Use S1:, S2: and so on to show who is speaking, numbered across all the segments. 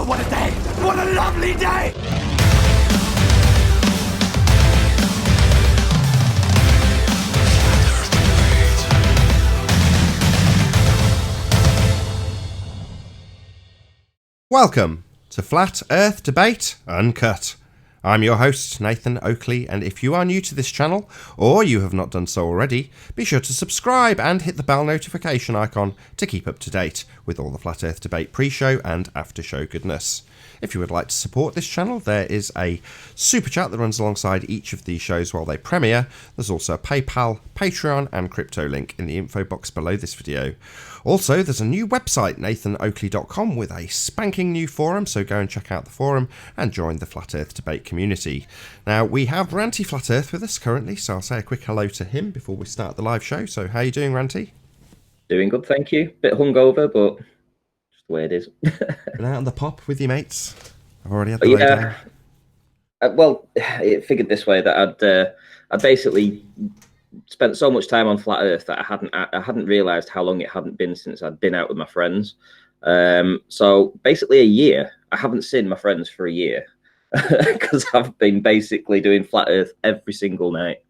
S1: what a day! What a lovely day!
S2: Welcome to Flat Earth Debate Uncut. I'm your host, Nathan Oakley, and if you are new to this channel, or you have not done so already, be sure to subscribe and hit the bell notification icon to keep up to date with all the Flat Earth Debate pre-show and after-show goodness. If you would like to support this channel, there is a super chat that runs alongside each of these shows while they premiere. There's also a PayPal, Patreon and crypto link in the info box below this video. Also, there's a new website, nathanoakley.com, with a spanking new forum, so go and check out the forum and join the Flat Earth Debate community. Now, we have Ranty Flat Earth with us currently, so I'll say a quick hello to him before we start the live show. So, how are you doing, Ranty?
S3: Doing good, thank you. Bit hungover, but just the way it is.
S2: Been out on the pop with your mates? I've already had the lay down.
S3: Well, it figured this way that I'd basically spent so much time on Flat Earth that I hadn't realised how long it hadn't been since I'd been out with my friends. So basically a year. I haven't seen my friends for a year because I've been basically doing Flat Earth every single night,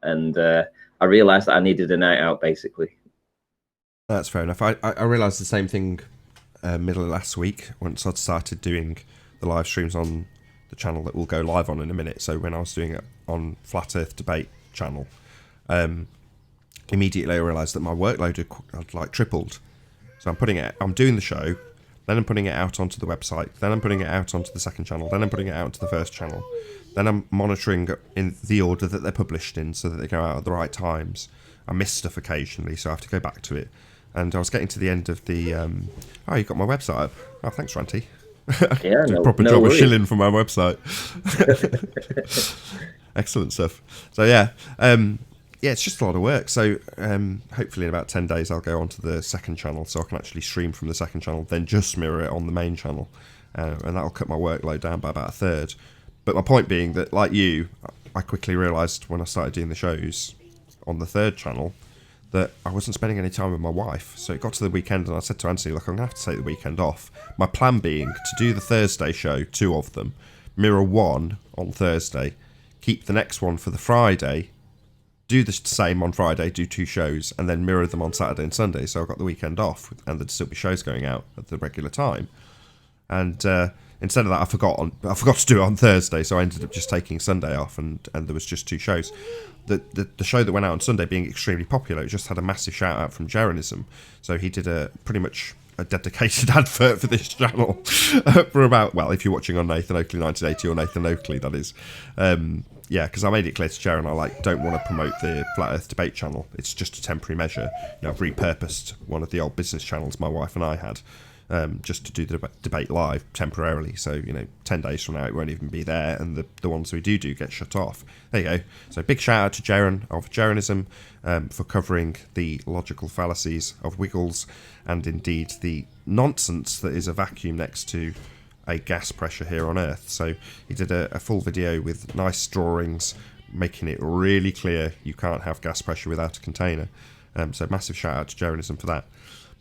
S3: and I realised that I needed a night out basically.
S2: That's fair enough. I realised the same thing middle of last week once I'd started doing the live streams on the channel that we'll go live on in a minute. So when I was doing it on Flat Earth Debate channel, immediately I realised that my workload had like tripled. So I'm doing the show, then I'm putting it out onto the website, then I'm putting it out onto the second channel, then I'm putting it out to the first channel, then I'm monitoring in the order that they're published in so that they go out at the right times. I miss stuff occasionally, so I have to go back to it. And I was getting to the end of the oh, you got my website up. Oh, thanks, Ranty.
S3: Yeah,
S2: proper job of shilling for my website. Excellent stuff. So yeah, it's just a lot of work. So hopefully in about 10 days I'll go onto the second channel so I can actually stream from the second channel, then just mirror it on the main channel, and that'll cut my workload down by about a third. But my point being that, like you, I quickly realised when I started doing the shows on the third channel that I wasn't spending any time with my wife. So it got to the weekend and I said to Anthony, look, I'm going to have to take the weekend off. My plan being to do the Thursday show, 2 of them, mirror one on Thursday, keep the next one for the Friday, do the same on Friday, do 2 shows, and then mirror them on Saturday and Sunday. So I've got the weekend off and there'd still be shows going out at the regular time. And instead of that, I forgot to do it on Thursday, so I ended up just taking Sunday off, and there was just 2 shows. The show that went out on Sunday being extremely popular, it just had a massive shout out from Jaronism. So he did pretty much a dedicated advert for this channel for about, well, if you're watching on Nathan Oakley 1980 or Nathan Oakley, that is. Yeah, because I made it clear to Jaron I don't want to promote the Flat Earth Debate channel. It's just a temporary measure. I've repurposed one of the old business channels my wife and I had, just to do the debate live temporarily. So 10 days from now it won't even be there, and the ones we do get shut off. There you go. So big shout out to Jaron of Jaronism for covering the logical fallacies of Wiggles, and indeed the nonsense that is a vacuum next to a gas pressure here on Earth. So he did a full video with nice drawings making it really clear you can't have gas pressure without a container. So massive shout out to Jaronism for that.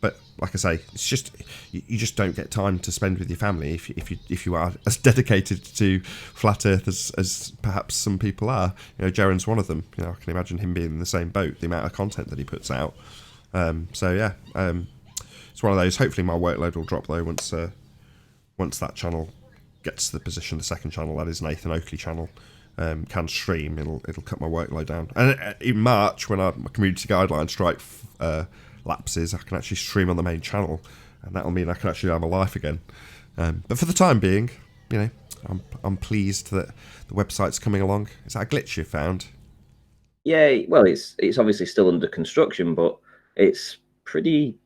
S2: But like I say, it's just you just don't get time to spend with your family if you are as dedicated to Flat Earth as perhaps some people are. Jaron's one of them. I can imagine him being in the same boat. The amount of content that he puts out. So yeah, it's one of those. Hopefully my workload will drop though once that channel gets to the position, the second channel, that is Nathan Oakley channel, can stream. It'll cut my workload down. And in March, when my community guideline strike lapses, I can actually stream on the main channel, and that'll mean I can actually have a life again. But for the time being, I'm pleased that the website's coming along. Is that a glitch you found?
S3: Yeah, well, it's obviously still under construction, but it's pretty.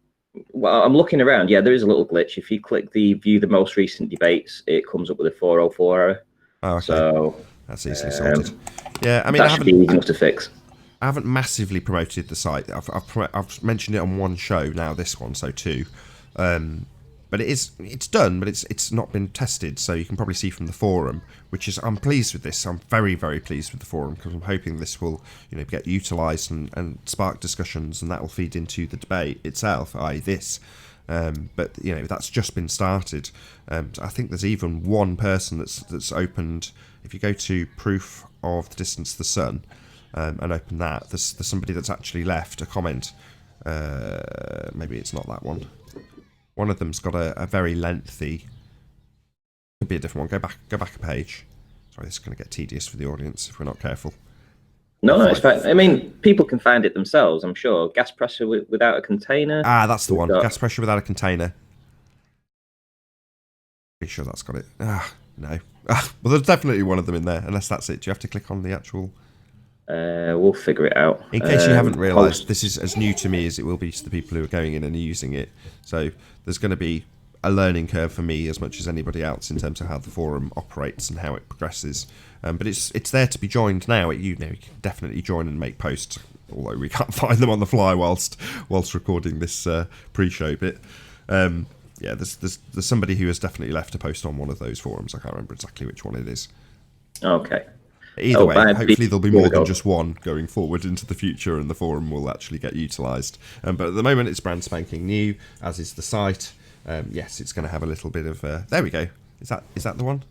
S3: Well, I'm looking around. Yeah, there is a little glitch. If you click the view the most recent debates, it comes up with a 404 error.
S2: Oh, okay.
S3: So
S2: that's easily sorted. Yeah, I mean,
S3: that should be easy enough to fix.
S2: I haven't massively promoted the site. I've mentioned it on one show now, this one, so 2. But it's done, but it's not been tested, so you can probably see from the forum, I'm pleased with this. I'm very, very pleased with the forum, because I'm hoping this will get utilised and spark discussions, and that will feed into the debate itself, i.e. this. But that's just been started. I think there's even one person that's opened. If you go to proof of the distance to the sun and open that, there's somebody that's actually left a comment. Maybe it's not that one. One of them's got a very lengthy. Could be a different one. Go back a page. Sorry, this is going to get tedious for the audience if we're not careful.
S3: No, it's fine. I mean, people can find it themselves, I'm sure. Gas pressure without a container.
S2: That's the one. Gas pressure without a container. Pretty sure that's got it. No. Well, there's definitely one of them in there, unless that's it. Do you have to click on the actual...
S3: We'll figure it out.
S2: In case you haven't realised, this is as new to me as it will be to the people who are going in and using it. So there's going to be a learning curve for me as much as anybody else in terms of how the forum operates and how it progresses. But it's there to be joined now. You can definitely join and make posts, although we can't find them on the fly whilst recording this pre-show bit. There's somebody who has definitely left a post on one of those forums. I can't remember exactly which one it is.
S3: Okay.
S2: Either way, hopefully there'll be more than just one going forward into the future, and the forum will actually get utilised. But at the moment, it's brand spanking new, as is the site. Yes, it's going to have a little bit of... there we go. Is that the one?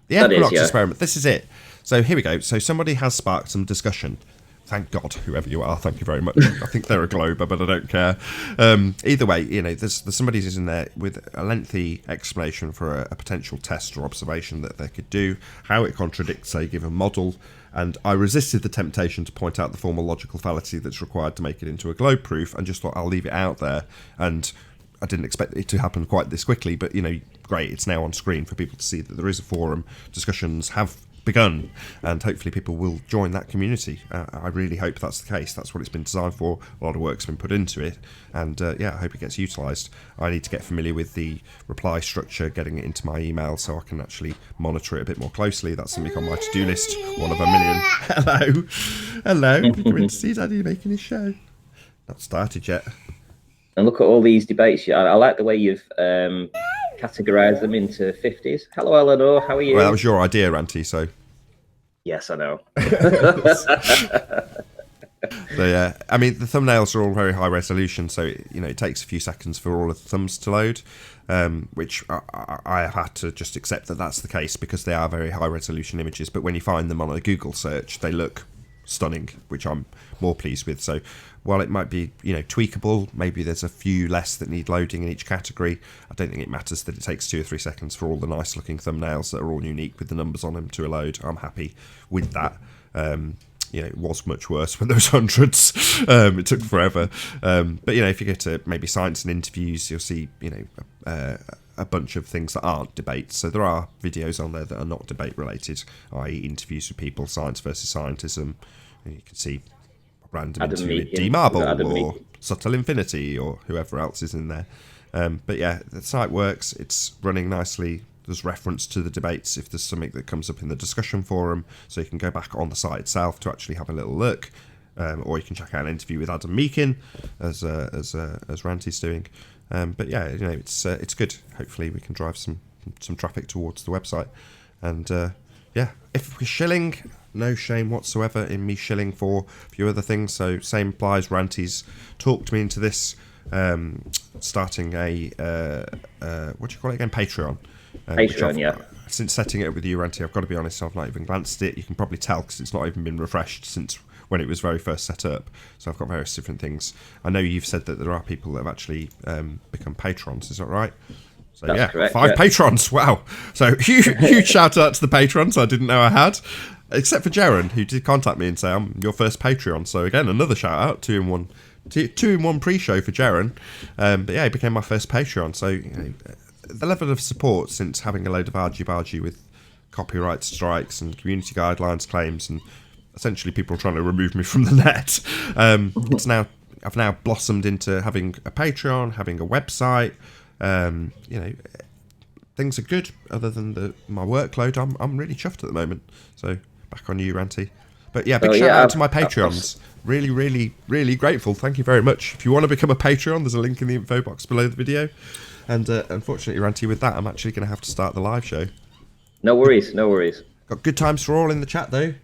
S2: The Equinox experiment. This is it. So here we go. So somebody has sparked some discussion. Thank God, whoever you are. Thank you very much. I think they're a Glober, but I don't care. Either way, there's somebody who's in there with a lengthy explanation for a potential test or observation that they could do, how it contradicts a given model, and I resisted the temptation to point out the formal logical fallacy that's required to make it into a globe proof, and just thought I'll leave it out there. And I didn't expect it to happen quite this quickly, but great, it's now on screen for people to see that there is a forum. Discussions have begun, and hopefully people will join that community. I really hope that's the case. That's what it's been designed for. A lot of work's been put into it, and I hope it gets utilised. I need to get familiar with the reply structure, getting it into my email so I can actually monitor it a bit more closely. That's something on my to-do list, one of a million. Hello. Come in to see Daddy making his show. Not started yet.
S3: And look at all these debates. I like the way you've categorised them into 50s. Hello, Eleanor. How are you?
S2: Well, that was your idea, Ranty, so...
S3: Yes, I know.
S2: So, yeah, I mean, the thumbnails are all very high resolution, so, it takes a few seconds for all of the thumbs to load, which I have had to just accept that that's the case because they are very high resolution images, but when you find them on a Google search, they look stunning, which I'm more pleased with. So while it might be tweakable, maybe there's a few less that need loading in each category, I don't think it matters that it takes 2 or 3 seconds for all the nice looking thumbnails that are all unique with the numbers on them to load. I'm happy with that. It was much worse when there was hundreds. It took forever, but if you go to maybe science and interviews, you'll see a bunch of things that aren't debates. So there are videos on there that are not debate related, i.e. interviews with people, science versus scientism. And you can see random interview with D Marble or Subtle Infinity or whoever else is in there. But yeah, the site works. It's running nicely. There's reference to the debates if there's something that comes up in the discussion forum, so you can go back on the site itself to actually have a little look, or you can check out an interview with Adam Meakin as Ranty's doing. But yeah, it's good. Hopefully we can drive some traffic towards the website, and yeah, if we're shilling, no shame whatsoever in me shilling for a few other things. So same applies. Ranty's talked me into this, starting a what do you call it again? Patreon.
S3: Patreon, yeah.
S2: Since setting it up with you, Ranty, I've got to be honest, I've not even glanced at it. You can probably tell because it's not even been refreshed since when it was very first set up. So I've got various different things. I know you've said that there are people that have actually become patrons. Is that right? So
S3: that's
S2: yeah,
S3: correct,
S2: 5 patrons. Wow. So huge shout out to the patrons I didn't know I had. Except for Jaren, who did contact me and say, I'm your first Patreon. So again, another shout out, 2-in-1 pre-show for Jaren. But yeah, he became my first Patreon. So the level of support since having a load of argy-bargy with copyright strikes and community guidelines claims and essentially people trying to remove me from the net. I've now blossomed into having a Patreon, having a website. Things are good other than my workload. I'm really chuffed at the moment. So back on you, Ranty. But yeah, big shout out to my Patreons. Really, really, really grateful. Thank you very much. If you want to become a Patreon, there's a link in the info box below the video. And unfortunately, Ranty, with that, I'm actually going to have to start the live show.
S3: No worries, no worries.
S2: Got good times for all in the chat, though.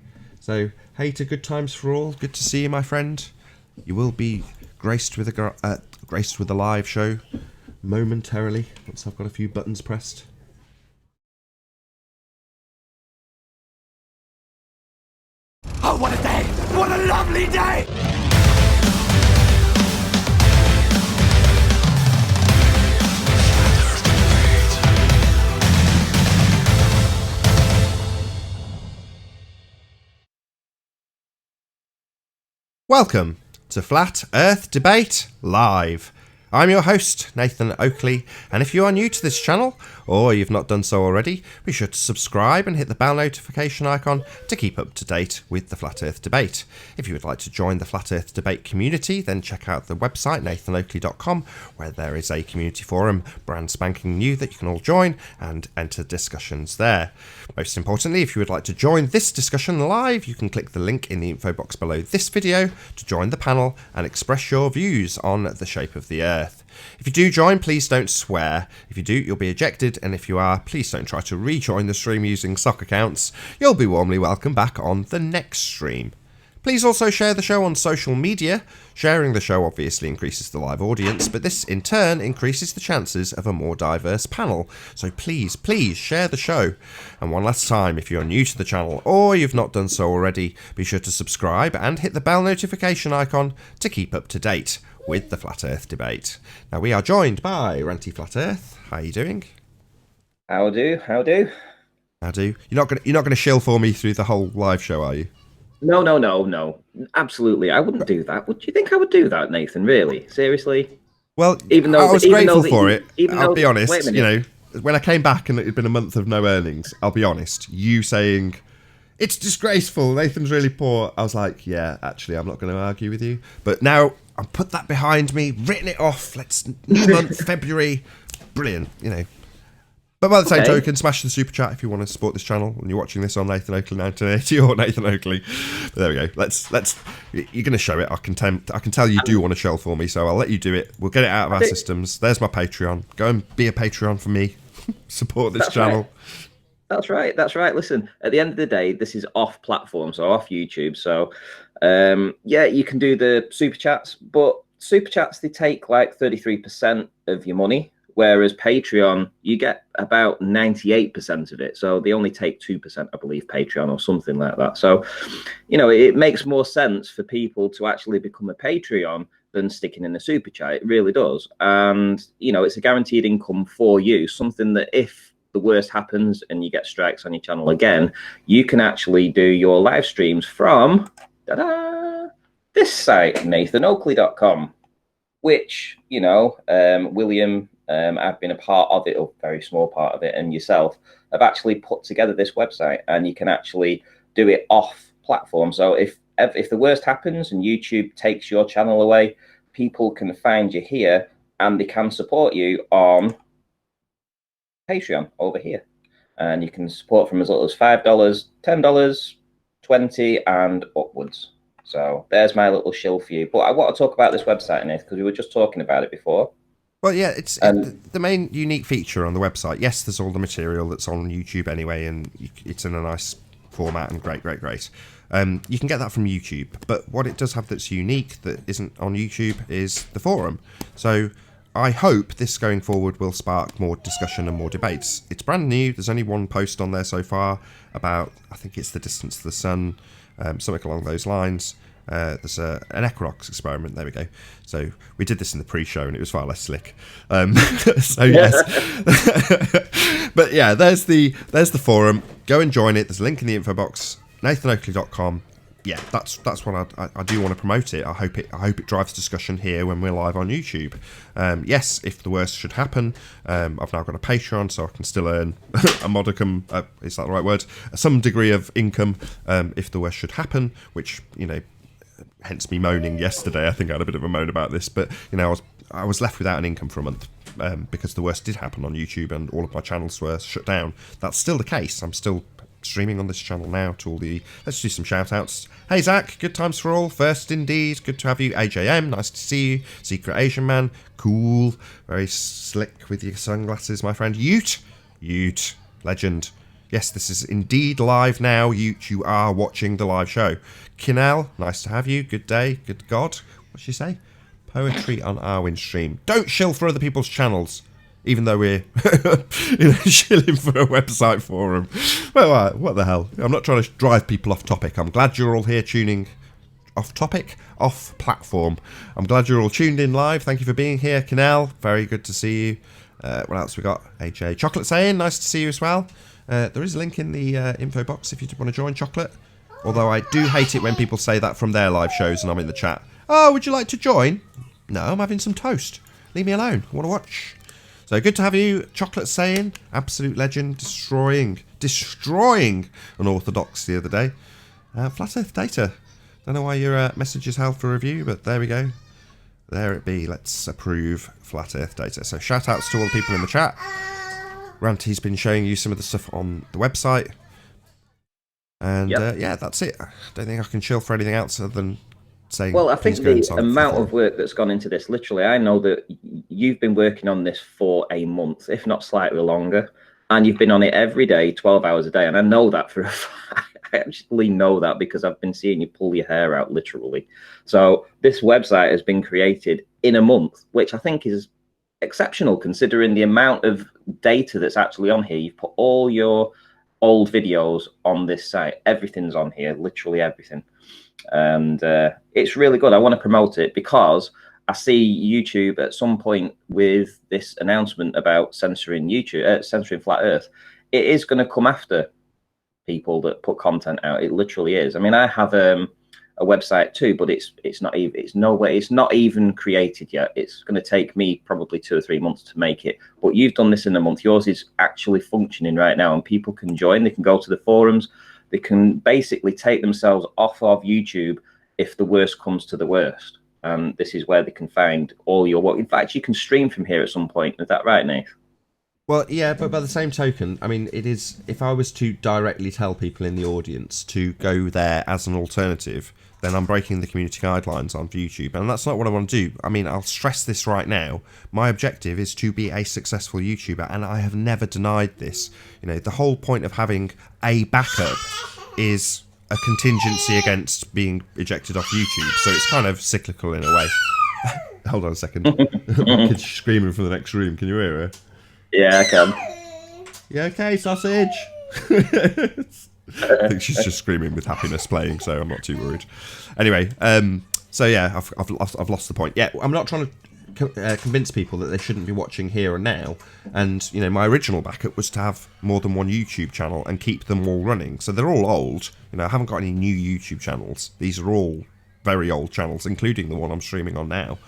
S2: So, hey to good times for all. Good to see you, my friend. You will be graced with a live show momentarily once I've got a few buttons pressed.
S1: Oh, what a day! What a lovely day!
S2: Welcome to Flat Earth Debate Live. I'm your host, Nathan Oakley, and if you are new to this channel, or you've not done so already, be sure to subscribe and hit the bell notification icon to keep up to date with the Flat Earth Debate. If you would like to join the Flat Earth Debate community, then check out the website, nathanoakley.com, where there is a community forum, brand spanking new, that you can all join and enter discussions there. Most importantly, if you would like to join this discussion live, you can click the link in the info box below this video to join the panel and express your views on the shape of the Earth. If you do join, please don't swear. If you do, you'll be ejected, and if you are, please don't try to rejoin the stream using sock accounts. You'll be warmly welcome back on the next stream. Please also share the show on social media. Sharing the show obviously increases the live audience, but this in turn increases the chances of a more diverse panel. So please share the show. And one last time, if you're new to the channel or you've not done so already, be sure to subscribe and hit the bell notification icon to keep up to date with the Flat Earth Debate. Now we are joined by Ranty Flat Earth. How are you doing?
S3: How do?
S2: You're not gonna shill for me through the whole live show, are you?
S3: No. Absolutely, I wouldn't do that. Would you think I would do that, Nathan? Really? Seriously?
S2: Well,
S3: even though
S2: I was grateful for it. I'll be honest.
S3: Wait a minute.
S2: You know, when I came back and it had been a month of no earnings, I'll be honest. You saying it's disgraceful, Nathan's really poor, I was like, yeah, actually, I'm not going to argue with you. But now I've put that behind me, written it off. Let's new month, February, brilliant. You know. But by the same token, smash the super chat if you want to support this channel and you're watching this on Nathan Oakley 1980 or Nathan Oakley. But there we go. Let's. You're going to show it. I can tell you do want to shell for me, so I'll let you do it. We'll get it out of our systems. There's my Patreon. Go and be a Patreon for me. Support this channel.
S3: Right. That's right. Listen, at the end of the day, this is off platform, so off YouTube. So, yeah, you can do the super chats, but super chats, they take like 33% of your money. Whereas Patreon, you get about 98% of it. So they only take 2%, I believe, Patreon or something like that. So, you know, it makes more sense for people to actually become a Patreon than sticking in a super chat. It really does. And, you know, it's a guaranteed income for you, something that if the worst happens and you get strikes on your channel again, you can actually do your live streams from this site, nathanoakley.com, which, you know, William, I've been a part of it, or a very small part of it, and yourself have actually put together this website, and you can actually do it off platform. So if the worst happens and YouTube takes your channel away, people can find you here and they can support you on Patreon over here, and you can support from as little as $5, $10, $20, and upwards. So there's my little shill for you. But I want to talk about this website, Nate, because we were just talking about it before.
S2: Well, yeah, it's the main unique feature on the website. Yes, there's all the material that's on YouTube anyway, and it's in a nice format and great. You can get that from YouTube, but what it does have that's unique that isn't on YouTube is the forum. So I hope this going forward will spark more discussion and more debates. It's brand new. There's only one post on there so far about, I think it's the distance to the sun, something along those lines. There's an Equinox experiment. There we go. So we did this in the pre-show and it was far less slick. So yes, but yeah, there's the forum. Go and join it. There's a link in the info box. nathanoakley.com. Yeah, that's what I do want to promote it. I hope it drives discussion here when we're live on YouTube. Yes, if the worst should happen, I've now got a Patreon, so I can still earn a modicum. Is that the right word? Some degree of income if the worst should happen. Which, you know, hence me moaning yesterday. I think I had a bit of a moan about this, but you know, I was left without an income for a month because the worst did happen on YouTube and all of my channels were shut down. That's still the case. I'm still streaming on this channel now to all the... Let's do some shout outs. Hey Zach, good times for all. First indeed, good to have you. AJM, nice to see you. Secret Asian Man, cool. Very slick with your sunglasses, my friend. Ute, legend. Yes, this is indeed live now. Ute, you are watching the live show. Kinel, nice to have you. Good day, good God. What'd she say? Poetry on Arwen stream. Don't shill for other people's channels, even though we're shilling for a website forum. Well, what the hell? I'm not trying to drive people off topic. I'm glad you're all here tuning off topic, off platform. I'm glad you're all tuned in live. Thank you for being here. Canal, very good to see you. What else we got? AJ Chocolate saying, nice to see you as well. There is a link in the info box if you want to join Chocolate. Although I do hate it when people say that from their live shows and I'm in the chat. Oh, would you like to join? No, I'm having some toast. Leave me alone. I want to watch. So good to have you, Chocolate saying. Absolute legend. Destroying unorthodox the other day. Flat Earth Data. Don't know why your message is held for review, but there we go. There it be. Let's approve Flat Earth Data. So shout outs to all the people in the chat. Ranty's been showing you some of the stuff on the website. And yeah, that's it. I don't think I can chill for anything else other than saying.
S3: Well, I think the amount of work that's gone into this, literally, I know that you've been working on this for a month, if not slightly longer, and you've been on it every day, 12 hours a day. And I know that for a fact. I actually know that because I've been seeing you pull your hair out, literally. So this website has been created in a month, which I think is exceptional considering the amount of data that's actually on here. You've put all your old videos on this site. Everything's on here, literally everything. And it's really good. I want to promote it because I see YouTube at some point with this announcement about censoring censoring Flat Earth. It is going to come after people that put content out. It literally is. I mean, I have a website too, but it's not even created yet. It's going to take me probably 2 or 3 months to make it. But you've done this in a month. Yours is actually functioning right now, and people can join. They can go to the forums. They can basically take themselves off of YouTube if the worst comes to the worst. And this is where they can find all your work. In fact, you can stream from here at some point. Is that right, Nate?
S2: Well, yeah, but by the same token, I mean, it is, if I was to directly tell people in the audience to go there as an alternative, then I'm breaking the community guidelines on YouTube, and that's not what I want to do. I mean, I'll stress this right now. My objective is to be a successful YouTuber, and I have never denied this. You know, the whole point of having a backup is a contingency against being ejected off YouTube, so it's kind of cyclical in a way. Hold on a second. My kid's screaming from the next room. Can you hear her?
S3: Yeah, I can.
S2: You okay, sausage? I think she's just screaming with happiness playing, so I'm not too worried. Anyway, so yeah, I've lost the point. Yeah, I'm not trying to convince people that they shouldn't be watching here and now. And you know, my original backup was to have more than one YouTube channel and keep them all running. So they're all old. You know, I haven't got any new YouTube channels. These are all very old channels, including the one I'm streaming on now.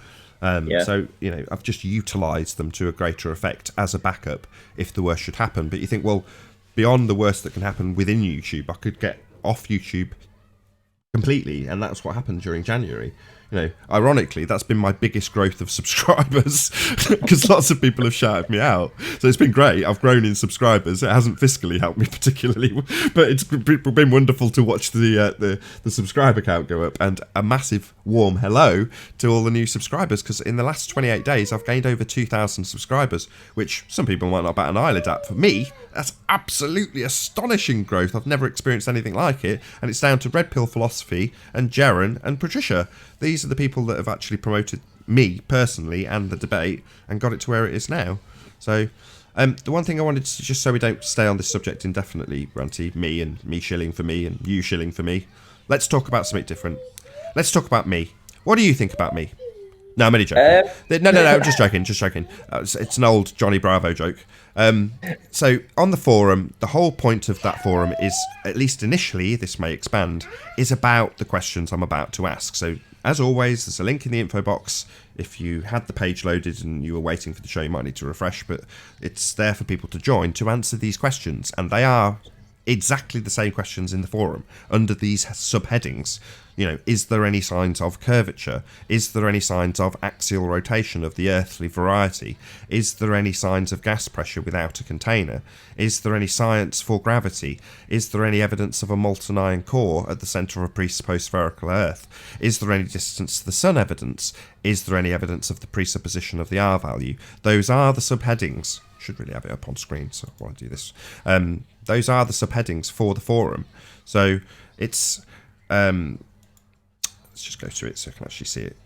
S2: So, you know, I've just utilised them to a greater effect as a backup if the worst should happen. But you think, well, beyond the worst that can happen within YouTube, I could get off YouTube completely, and that's what happened during January. You know, ironically, that's been my biggest growth of subscribers because lots of people have shouted me out. So it's been great. I've grown in subscribers. It hasn't fiscally helped me particularly, but it's been wonderful to watch the subscriber count go up. And a massive warm hello to all the new subscribers, because in the last 28 days, I've gained over 2,000 subscribers, which some people might not bat an eyelid at. For me, that's absolutely astonishing growth. I've never experienced anything like it. And it's down to Red Pill Philosophy and Jaren and Patricia. These are the people that have actually promoted me personally and the debate and got it to where it is now. So the one thing I wanted to, just so we don't stay on this subject indefinitely, Ranty, me and me shilling for me and you shilling for me, let's talk about something different. Let's talk about me. What do you think about me? No, I'm only joking. No, just joking. It's an old Johnny Bravo joke. So on the forum, the whole point of that forum is, at least initially, this may expand, is about the questions I'm about to ask. So as always, there's a link in the info box. If you had the page loaded and you were waiting for the show, you might need to refresh, but it's there for people to join to answer these questions. And they are exactly the same questions in the forum under these subheadings. You know, is there any signs of curvature? Is there any signs of axial rotation of the earthly variety? Is there any signs of gas pressure without a container? Is there any science for gravity? Is there any evidence of a molten iron core at the centre of a presupposed spherical Earth? Is there any distance to the Sun evidence? Is there any evidence of the presupposition of the R value? Those are the subheadings. Should really have it up on screen, so I want to do this. Those are the subheadings for the forum. So it's... let's just go through it so I can actually see it.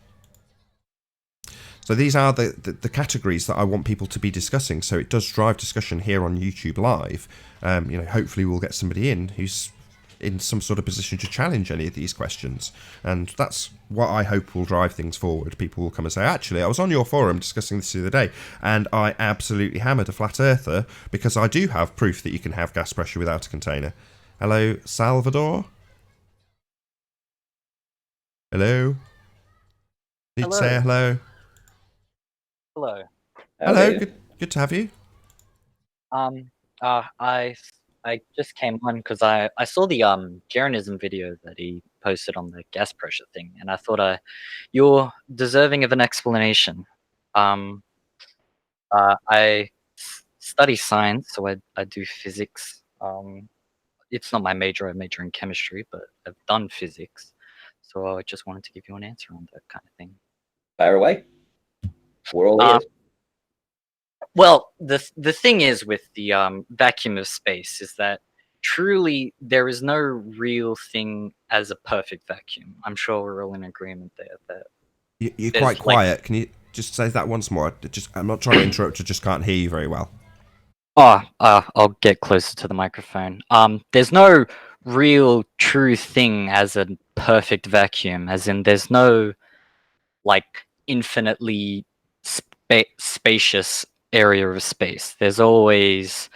S2: So these are the categories that I want people to be discussing. So it does drive discussion here on YouTube Live. Hopefully we'll get somebody in who's in some sort of position to challenge any of these questions. And that's what I hope will drive things forward. People will come and say, actually, I was on your forum discussing this the other day, and I absolutely hammered a flat earther because I do have proof that you can have gas pressure without a container. Hello, Salvador? Hello? Did you say hello?
S4: Hello.
S2: Hello, good to have you.
S4: I just came on because I saw the Jeranism video that he posted on the gas pressure thing, and I thought you're deserving of an explanation. I study science, so I do physics. It's not my major. I major in chemistry, but I've done physics, so I just wanted to give you an answer on that kind of thing.
S3: Fire away. We're all ears.
S4: Well, the thing is with the vacuum of space is that truly there is no real thing as a perfect vacuum. I'm sure we're all in agreement there. That
S2: you're quite quiet. Can you just say that once more? I'm not trying to interrupt. I just can't hear you very well.
S4: I'll get closer to the microphone. There's no real true thing as a perfect vacuum, as in there's no infinitely spacious area of space. There's always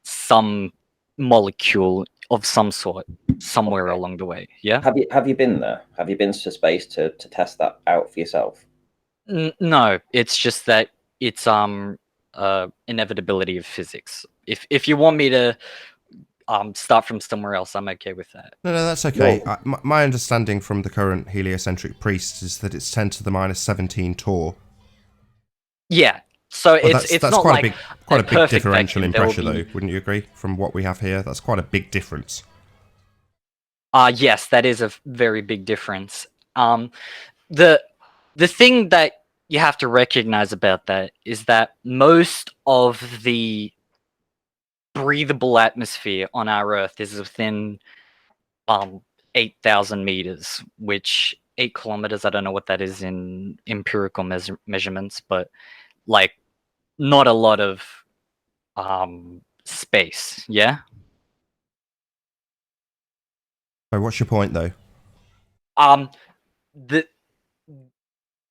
S4: some molecule of some sort somewhere along the way. Yeah.
S3: Have you been there? Have you been to space to test that out for yourself?
S4: No, it's just that it's inevitability of physics. If you want me to start from somewhere else, I'm okay with that.
S2: No, that's okay. My understanding from the current heliocentric priest is that it's 10 to the minus 17 torr.
S4: Yeah. So it's
S2: that's
S4: not
S2: quite a big differential
S4: vacuum.
S2: in pressure, though. Wouldn't you agree? From what we have here, that's quite a big difference.
S4: Yes, that is a very big difference. The thing that you have to recognize about that is that most of the breathable atmosphere on our Earth is within 8,000 meters, which 8 kilometers, I don't know what that is in empirical measurements, but not a lot of space. Yeah.
S2: So what's your point, though?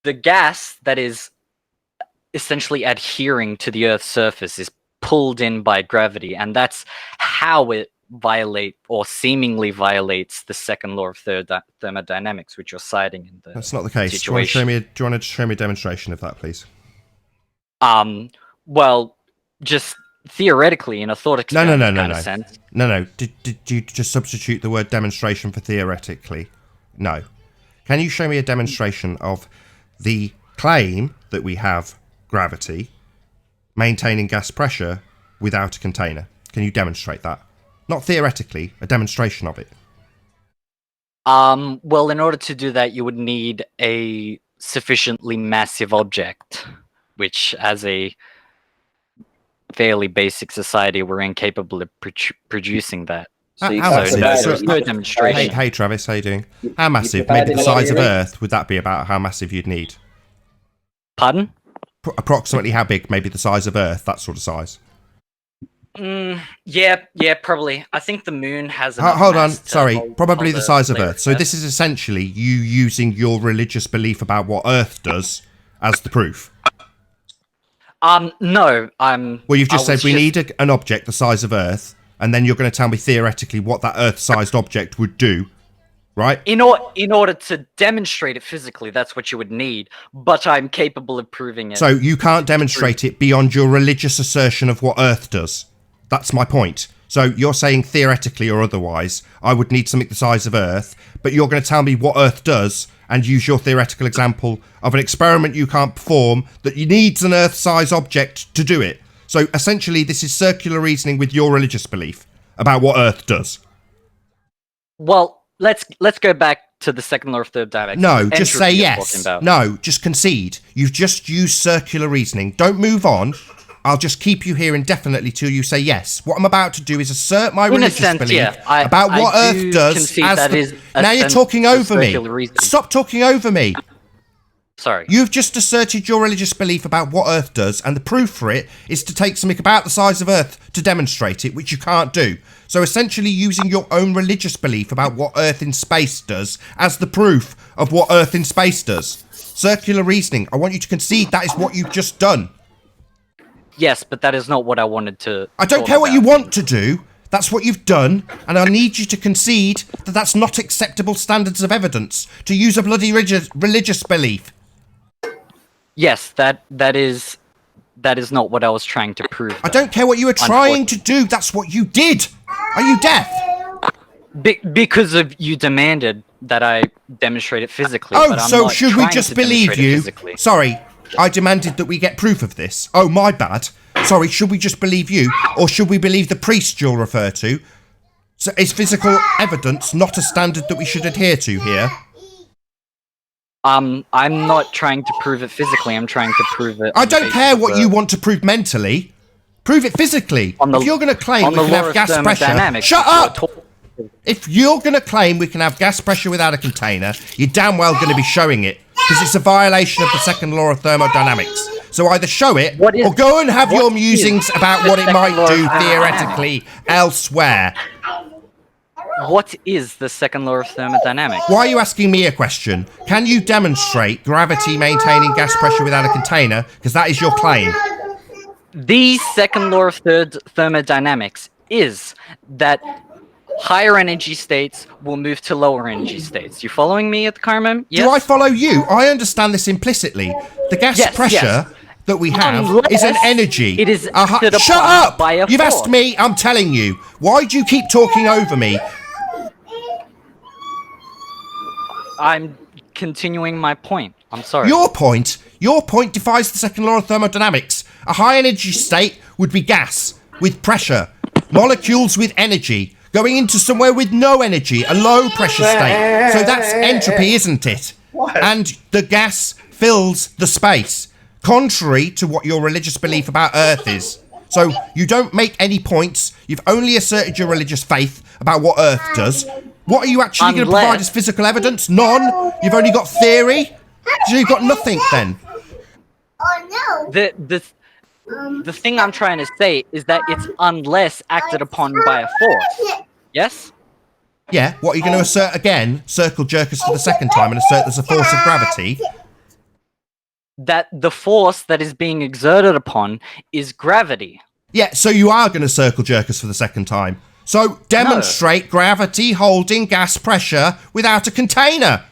S4: The gas that is essentially adhering to the Earth's surface is pulled in by gravity, and that's how it seemingly violates the second law of thermodynamics, which you're citing in the
S2: That's not the case.
S4: situation.
S2: Do you want to show me a demonstration of that, please?
S4: Well, just theoretically, in a thought experiment kind of sense.
S2: No. Did you just substitute the word demonstration for theoretically? No. Can you show me a demonstration of the claim that we have gravity maintaining gas pressure without a container? Can you demonstrate that? Not theoretically, a demonstration of it.
S4: Well, in order to do that, you would need a sufficiently massive object, which as a fairly basic society, we're incapable of producing that.
S3: So
S4: no demonstration.
S2: Hey, Travis, how you doing? How massive? Maybe the size of Earth. Would that be about how massive you'd need?
S4: Pardon?
S2: Approximately how big? Maybe the size of Earth, that sort of size.
S4: Yeah, probably. I think the moon has.
S2: Hold on, sorry. Probably the size of Earth. So this is essentially you using your religious belief about what Earth does as the proof.
S4: No,
S2: Well, you've just said we need an object the size of Earth, and then you're going to tell me theoretically what that Earth-sized object would do, right?
S4: In order to demonstrate it physically, that's what you would need. But I'm capable of proving it.
S2: So you can't demonstrate it beyond your religious assertion of what Earth does. That's my point. So you're saying theoretically or otherwise, I would need something the size of Earth, but you're going to tell me what Earth does and use your theoretical example of an experiment you can't perform that needs an Earth-sized object to do it. So essentially, this is circular reasoning with your religious belief about what Earth does.
S4: Well, let's go back to the second law of thermodynamics.
S2: No, just say yes. No, just concede. You've just used circular reasoning. Don't move on. I'll just keep you here indefinitely till you say yes. What I'm about to do is assert my religious belief about what Earth does. Now you're talking over me. Stop talking over me.
S4: Sorry.
S2: You've just asserted your religious belief about what Earth does, and the proof for it is to take something about the size of Earth to demonstrate it, which you can't do. So essentially using your own religious belief about what Earth in space does as the proof of what Earth in space does. Circular reasoning. I want you to concede that is what you've just done.
S4: Yes, but that is not what I wanted to.
S2: I don't
S4: talk
S2: care what
S4: about.
S2: you want to do. That's what you've done, and I need you to concede that that's not acceptable standards of evidence to use a bloody religious belief.
S4: Yes, that is not what I was trying to prove.
S2: I don't care what you were trying to do. That's what you did. Are you deaf?
S4: Because of you demanded that I demonstrate it physically.
S2: Oh,
S4: but I'm
S2: so
S4: not
S2: should we
S4: trying
S2: just
S4: to
S2: believe
S4: demonstrate it
S2: you?
S4: physically.
S2: Sorry, I demanded that we get proof of this. Oh, my bad. Sorry, should we just believe you, or should we believe the priest you'll refer to? So is physical evidence not a standard that we should adhere to here?
S4: I'm not trying to prove it physically. I'm trying to prove it.
S2: I don't care what you want to prove mentally. Prove it physically. If you're going to claim we can have gas pressure, shut up! If you're going to claim we can have gas pressure without a container, you're damn well going to be showing it, because it's a violation of the second law of thermodynamics. So either show it, or go and have your musings about what it might do theoretically elsewhere.
S4: What is the second law of thermodynamics?
S2: Why are you asking me a question? Can you demonstrate gravity maintaining gas pressure without a container? Because that is your claim.
S4: The second law of thermodynamics is that higher energy states will move to lower energy states. You following me at the current moment? Yes?
S2: Do I follow you? I understand this implicitly. The gas pressure that we have is an energy.
S4: It is
S2: shut up!
S4: By a
S2: You've
S4: force.
S2: asked me, I'm telling you. Why do you keep talking over me?
S4: I'm continuing my point. I'm sorry.
S2: Your point defies the second law of thermodynamics. A high energy state would be gas with pressure, molecules with energy, going into somewhere with no energy, a low pressure state. So that's entropy, isn't it?
S5: What?
S2: And the gas fills the space, contrary to what your religious belief about Earth is. So you don't make any points. You've only asserted your religious faith about what Earth does. What are you actually going to provide as physical evidence? None. You've only got theory. So you've got nothing then.
S5: Oh no.
S4: The thing I'm trying to say is that it's unless acted upon by a force. Yes?
S2: Yeah, what are you going to assert again? Circle jerk us for the second time and assert there's a force of gravity?
S4: That the force that is being exerted upon is gravity.
S2: Yeah, so you are going to circle jerk us for the second time. So demonstrate gravity holding gas pressure without a container.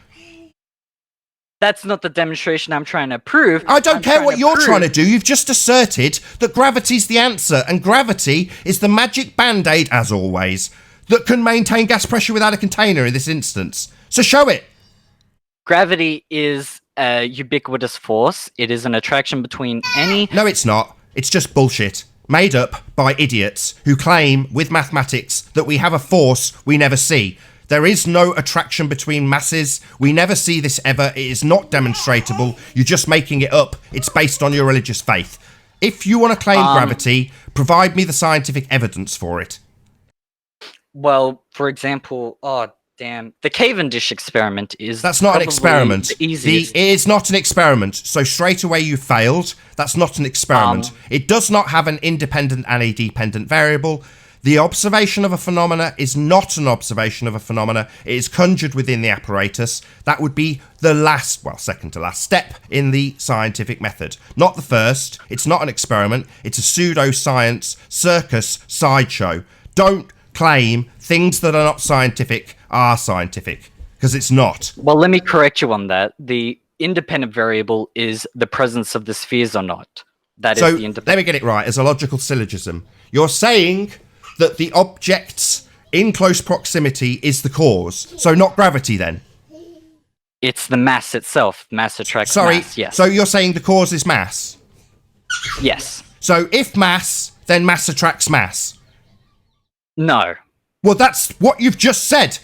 S4: That's not the demonstration I'm trying to prove.
S2: I don't care what you're trying to do. You've just asserted that gravity's the answer, and gravity is the magic band-aid, as always, that can maintain gas pressure without a container in this instance. So show it.
S4: Gravity is a ubiquitous force. It is an attraction between any...
S2: No, it's not. It's just bullshit. Made up by idiots who claim, with mathematics, that we have a force we never see. There is no attraction between masses. We never see this ever. It is not demonstrable. You're just making it up. It's based on your religious faith. If you want to claim gravity, provide me the scientific evidence for it.
S4: Well, for example... Oh, damn. The Cavendish experiment is...
S2: That's not an experiment.
S4: The easiest.
S2: It is not an experiment. So straight away you failed. That's not an experiment. It does not have an independent and a dependent variable. The observation of a phenomena is not an observation of a phenomena. It is conjured within the apparatus. That would be the last, well, second to last step in the scientific method. Not the first. It's not an experiment. It's a pseudo-science circus sideshow. Don't claim things that are not scientific are scientific, because it's not.
S4: Well, let me correct you on that. The independent variable is the presence of the spheres or not. That is the independent.
S2: Let me get it right as a logical syllogism. You're saying that the objects in close proximity is the cause, so not gravity then?
S4: It's the mass itself. Mass attracts mass, yes.
S2: So you're saying the cause is mass?
S4: Yes.
S2: So if mass, then mass attracts mass?
S4: No.
S2: Well, that's what you've just said.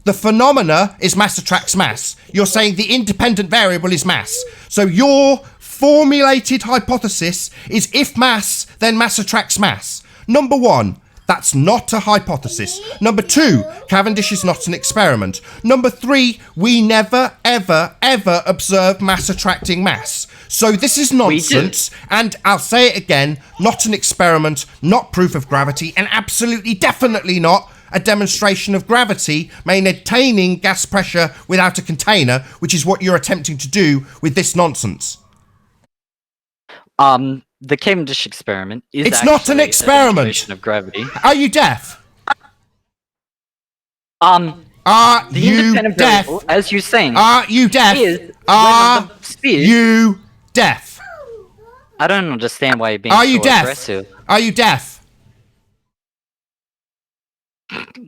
S2: The phenomena is mass attracts mass. You're saying the independent variable is mass. So your formulated hypothesis is if mass, then mass attracts mass. Number one, That's not a hypothesis. Number 2, Cavendish is not an experiment. Number 3, we never, ever, ever observe mass attracting mass. So this is nonsense, and I'll say it again, not an experiment, not proof of gravity, and absolutely definitely not a demonstration of gravity maintaining gas pressure without a container, which is what you're attempting to do with this nonsense.
S4: The Cavendish experiment is
S2: It's not an experiment.
S4: A demonstration of gravity.
S2: Are you deaf?
S4: The
S2: Are you
S4: independent
S2: deaf?
S4: variable, as you're saying,
S2: Are you deaf?
S4: is
S2: Are
S4: when the sphere.
S2: you deaf?
S4: I don't understand why you're being
S2: Are you
S4: so
S2: deaf?
S4: aggressive.
S2: Are you deaf?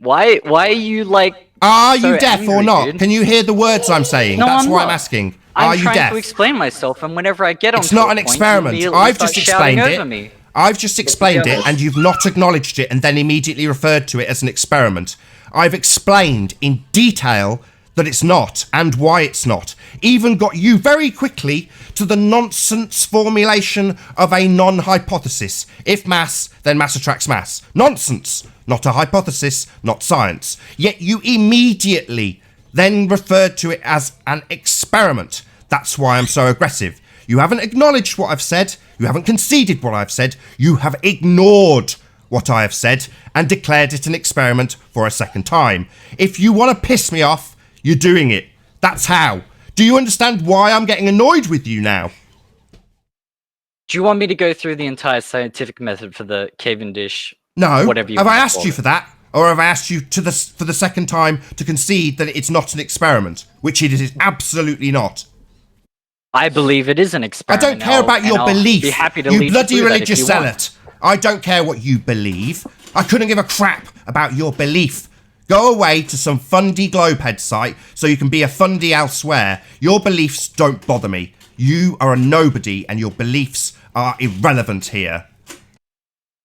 S4: Why are you like?
S2: Are
S4: so
S2: you deaf or
S4: angry,
S2: not?
S4: dude?
S2: Can you hear the words I'm saying?
S4: No,
S2: That's
S4: I'm
S2: why
S4: not.
S2: I'm asking. Are
S4: I'm
S2: you
S4: trying
S2: deaf?
S4: to explain myself, and whenever I get on,
S2: It's not an experiment. I've just explained
S4: over
S2: it.
S4: me.
S2: I've just explained it, and you've not acknowledged it, and then immediately referred to it as an experiment. I've explained in detail that it's not, and why it's not. Even got you very quickly to the nonsense formulation of a non-hypothesis. If mass, then mass attracts mass. Nonsense. Not a hypothesis, not science. Yet you immediately then referred to it as an experiment. That's why I'm so aggressive. You haven't acknowledged what I've said. You haven't conceded what I've said. You have ignored what I have said and declared it an experiment for a second time. If you want to piss me off, you're doing it. That's how. Do you understand why I'm getting annoyed with you now?
S4: Do you want me to go through the entire scientific method for the Cavendish?
S2: No.
S4: Whatever you
S2: have I
S4: want to
S2: asked
S4: call
S2: you
S4: it?
S2: for that? Or have I asked you for the second time to concede that it's not an experiment? Which it is absolutely not.
S4: I believe it is an
S2: I
S4: experiment.
S2: don't care about your
S4: I'll
S2: belief.
S4: Be happy to
S2: You
S4: lead
S2: bloody
S4: through that if
S2: religious
S4: you
S2: zealot.
S4: want.
S2: I don't care what you believe. I couldn't give a crap about your belief. Go away to some fundy globehead site so you can be a fundy elsewhere. Your beliefs don't bother me. You are a nobody and your beliefs are irrelevant here.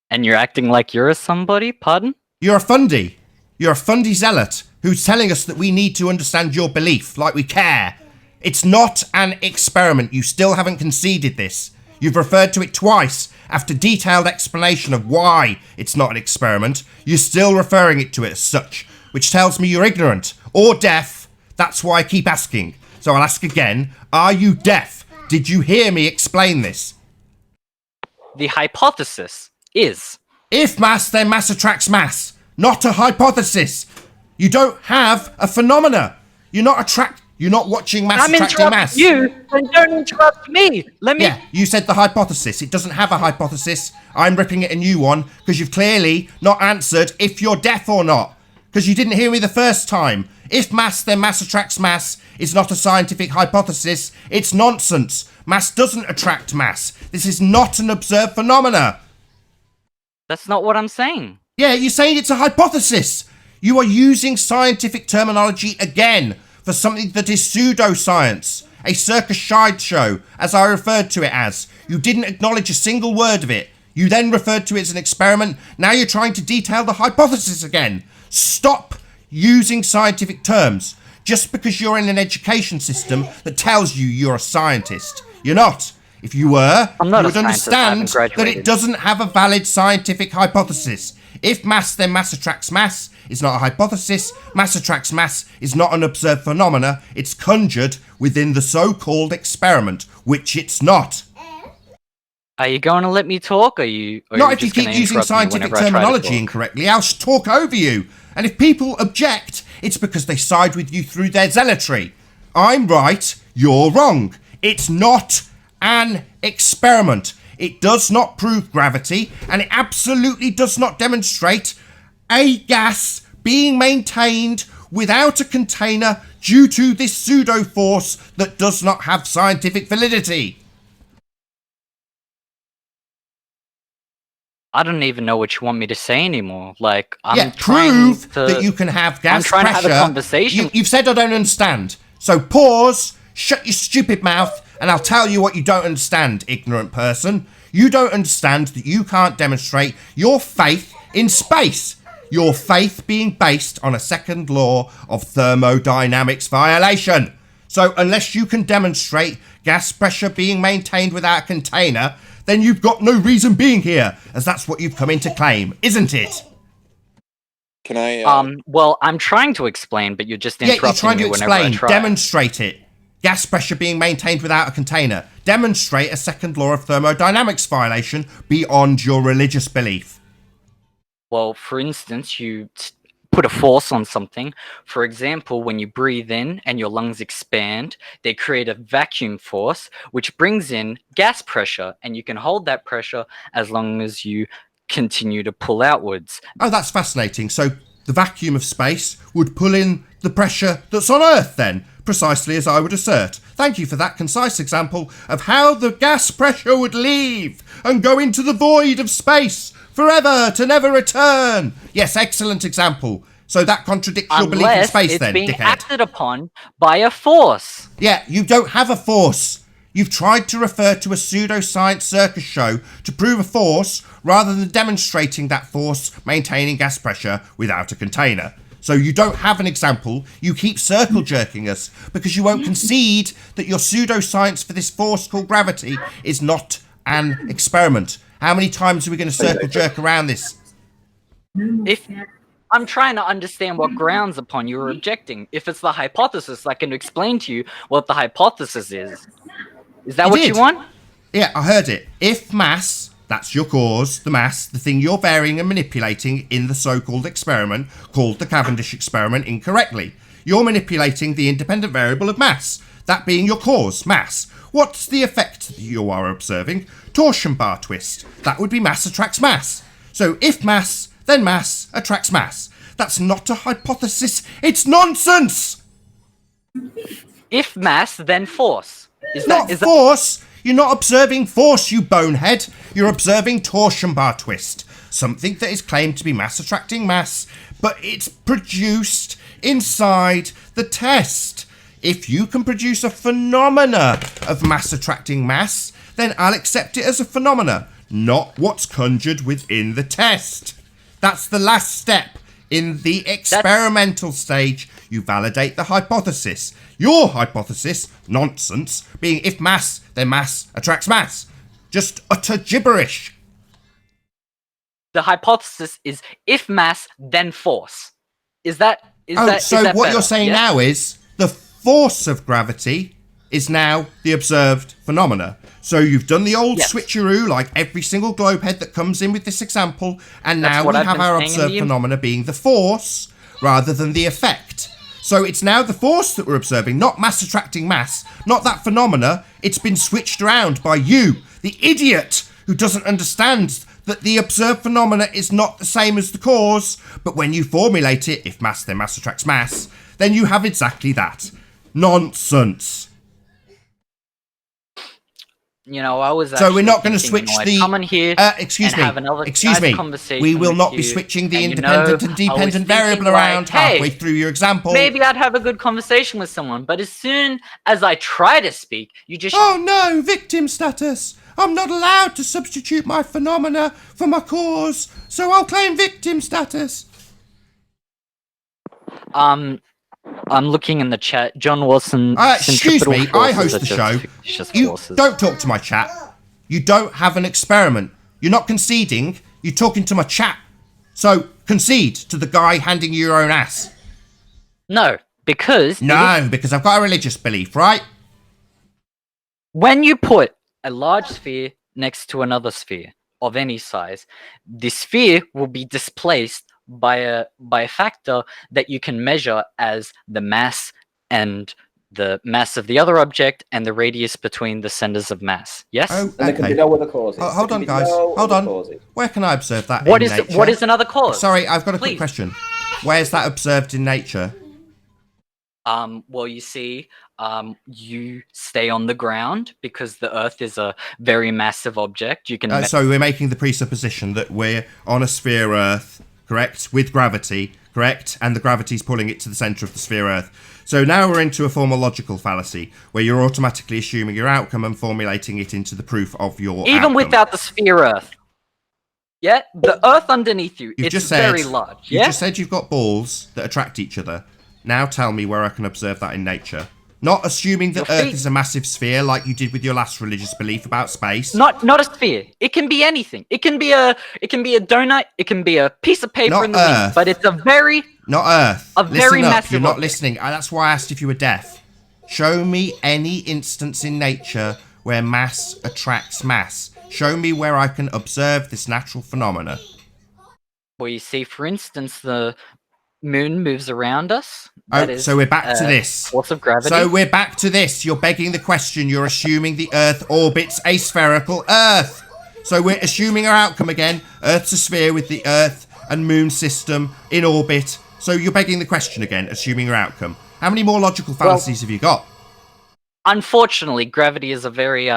S4: And you're acting like you're a somebody? Pardon?
S2: You're a fundy. You're a fundy zealot who's telling us that we need to understand your belief, like we care. It's not an experiment. You still haven't conceded this. You've referred to it twice after detailed explanation of why it's not an experiment. You're still referring it to it as such, which tells me you're ignorant or deaf. That's why I keep asking. So I'll ask again. Are you deaf? Did you hear me explain this?
S4: The hypothesis is...
S2: If mass, then mass attracts mass. Not a hypothesis. You don't have a phenomena. You're not watching mass
S4: I'm
S2: attracting mass.
S4: interrupting you, and don't interrupt me. Let me...
S2: Yeah, you said the hypothesis. It doesn't have a hypothesis. I'm ripping it a new one because you've clearly not answered if you're deaf or not. Because you didn't hear me the first time. If mass, then mass attracts mass is not a scientific hypothesis. It's nonsense. Mass doesn't attract mass. This is not an observed phenomena.
S4: That's not what I'm saying.
S2: Yeah, you're saying it's a hypothesis. You are using scientific terminology again for something that is pseudoscience, a circus sideshow, as I referred to it as. You didn't acknowledge a single word of it. You then referred to it as an experiment. Now you're trying to detail the hypothesis again. Stop using scientific terms just because you're in an education system that tells you you're a scientist. You're not. If you were,
S4: I'm not
S2: you
S4: a
S2: would
S4: scientist, I
S2: understand
S4: haven't
S2: that it
S4: graduated.
S2: doesn't have a valid scientific hypothesis. If mass, then mass attracts mass is not a hypothesis. Mass attracts mass is not an observed phenomena. It's conjured within the so-called experiment, which it's not.
S4: Are you going to let me talk? Or you? Or
S2: Not
S4: are
S2: if you
S4: just gonna
S2: keep using
S4: interrupt me
S2: scientific
S4: whenever I try to
S2: terminology
S4: talk?
S2: incorrectly. I'll talk over you. And if people object, it's because they side with you through their zealotry. I'm right, you're wrong. It's not an experiment. It does not prove gravity, and it absolutely does not demonstrate a gas being maintained without a container due to this pseudo force that does not have scientific validity.
S4: I don't even know what you want me to say anymore. Like, I'm
S2: Yeah,
S4: trying
S2: prove
S4: to...
S2: that you can have gas
S4: I'm trying
S2: pressure.
S4: to have a conversation.
S2: You've said I don't understand. So pause, shut your stupid mouth, and I'll tell you what you don't understand, ignorant person. You don't understand that you can't demonstrate your faith in space. Your faith being based on a second law of thermodynamics violation. So unless you can demonstrate gas pressure being maintained without a container, then you've got no reason being here, as that's what you've come in to claim, isn't it?
S6: Can I?
S4: Well, I'm trying to explain, but you're just
S2: Yeah,
S4: interrupting
S2: you're trying
S4: me
S2: to
S4: whenever I
S2: explain.
S4: try.
S2: Demonstrate it. Gas pressure being maintained without a container. Demonstrate a second law of thermodynamics violation beyond your religious belief.
S4: Well, for instance, you put a force on something. For example, when you breathe in and your lungs expand, they create a vacuum force, which brings in gas pressure, and you can hold that pressure as long as you continue to pull outwards.
S2: Oh, that's fascinating. So the vacuum of space would pull in the pressure that's on Earth then, precisely as I would assert. Thank you for that concise example of how the gas pressure would leave and go into the void of space forever to never return. Yes, excellent example. So that contradicts your belief in
S4: Unless
S2: space
S4: it's
S2: then,
S4: being
S2: dickhead.
S4: acted upon by a force.
S2: Yeah, you don't have a force. You've tried to refer to a pseudoscience circus show to prove a force rather than demonstrating that force maintaining gas pressure without a container. So you don't have an example. You keep circle jerking us because you won't concede that your pseudoscience for this force called gravity is not an experiment. How many times are we going to circle jerk around this?
S4: If I'm trying to understand what grounds upon you are objecting. If it's the hypothesis, I can explain to you what the hypothesis is. Is that what you want?
S2: Yeah, I heard it. If mass, that's your cause, the mass, the thing you're varying and manipulating in the so-called experiment, called the Cavendish experiment incorrectly. You're manipulating the independent variable of mass, that being your cause, mass. What's the effect that you are observing? Torsion bar twist. That would be mass attracts mass. So if mass, then mass attracts mass. That's not a hypothesis, it's nonsense!
S4: If mass, then force.
S2: Not force! You're not observing force, you bonehead. You're observing torsion bar twist. Something that is claimed to be mass attracting mass, but it's produced inside the test. If you can produce a phenomena of mass attracting mass, then I'll accept it as a phenomena, not what's conjured within the test. That's the last step. In the experimental stage, you validate the hypothesis. Your hypothesis, nonsense, being if mass, then mass attracts mass. Just utter gibberish.
S4: The hypothesis is if mass, then force. Is that
S2: So what
S4: better?
S2: you're saying
S4: Yes?
S2: now is the force of gravity is now the observed phenomena. So you've done the old switcheroo like every single globe head that comes in with this example, and
S4: That's
S2: now
S4: what
S2: we
S4: I've
S2: have
S4: been
S2: our
S4: saying in
S2: observed
S4: the
S2: phenomena being the force rather than the effect. So it's now the force that we're observing, not mass attracting mass, not that phenomena. It's been switched around by you, the idiot who doesn't understand that the observed phenomena is not the same as the cause, but when you formulate it, if mass then mass attracts mass, then you have exactly that. Nonsense.
S4: You know, I was.
S2: So we're not going to
S4: thinking,
S2: switch
S4: I'd
S2: the.
S4: come in here
S2: Excuse
S4: and
S2: me.
S4: have another
S2: Excuse
S4: nice
S2: me.
S4: conversation
S2: We will
S4: with
S2: not be
S4: you,
S2: switching the
S4: and
S2: independent and
S4: I was
S2: dependent
S4: thinking,
S2: variable
S4: like,
S2: around halfway
S4: hey,
S2: through your example.
S4: maybe I'd have a good conversation with someone, but as soon as I try to speak, you just.
S2: Oh no, victim status. I'm not allowed to substitute my phenomena for my cause, so I'll claim victim status.
S4: I'm looking in the chat. John Wilson.
S2: Excuse me, I host the show. You
S4: Forces.
S2: don't talk to my chat. You don't have an experiment. You're not conceding. You're talking to my chat. So concede to the guy handing you your own ass.
S4: No, because
S2: Because I've got a religious belief, right?
S4: when you put a large sphere next to another sphere of any size, the sphere will be displaced by a factor that you can measure as the mass and the mass of the other object and the radius between the centers of mass. Yes?
S2: Oh,
S3: And there can be
S2: okay.
S3: no other causes.
S2: Hold
S3: There
S2: on,
S3: can be
S2: guys.
S3: no
S2: Hold
S3: other
S2: on.
S3: causes.
S2: Where can I observe that
S4: What
S2: in
S4: is
S2: nature?
S4: what is another cause?
S2: Sorry, I've got a quick
S4: Please.
S2: question. Where's that observed in nature?
S4: Well, you see, you stay on the ground because the Earth is a very massive object. You can
S2: So we're making the presupposition that we're on a sphere Earth, correct? With gravity, correct? And the gravity's pulling it to the centre of the sphere Earth. So now we're into a form of logical fallacy, where you're automatically assuming your outcome and formulating it into the proof of your
S4: even
S2: outcome.
S4: without the sphere Earth. Yeah, the Earth underneath you,
S2: You've
S4: it's
S2: just said,
S4: very large.
S2: You
S4: Yeah,
S2: just said you've got balls that attract each other. Now tell me where I can observe that in nature. Not assuming that
S4: Your
S2: Earth
S4: feet-
S2: is a massive sphere like you did with your last religious belief about space.
S4: Not a sphere. It can be anything. It can be a donut. It can be a piece of paper
S2: Not
S4: in the wind.
S2: Earth.
S4: But it's a very
S2: Not Earth.
S4: A
S2: Listen
S4: very
S2: up.
S4: massive
S2: You're not
S4: object.
S2: listening. That's why I asked if you were deaf. Show me any instance in nature where mass attracts mass. Show me where I can observe this natural phenomena.
S4: well, you see, for instance, the moon moves around us.
S2: Oh,
S4: That is,
S2: so we're back to this.
S4: Force of gravity.
S2: So we're back to this. You're begging the question. You're assuming the Earth orbits a spherical Earth. So we're assuming our outcome again. Earth's a sphere with the Earth and Moon system in orbit. So you're begging the question again, assuming our outcome. How many more logical fallacies have you got?
S4: Unfortunately, gravity is a very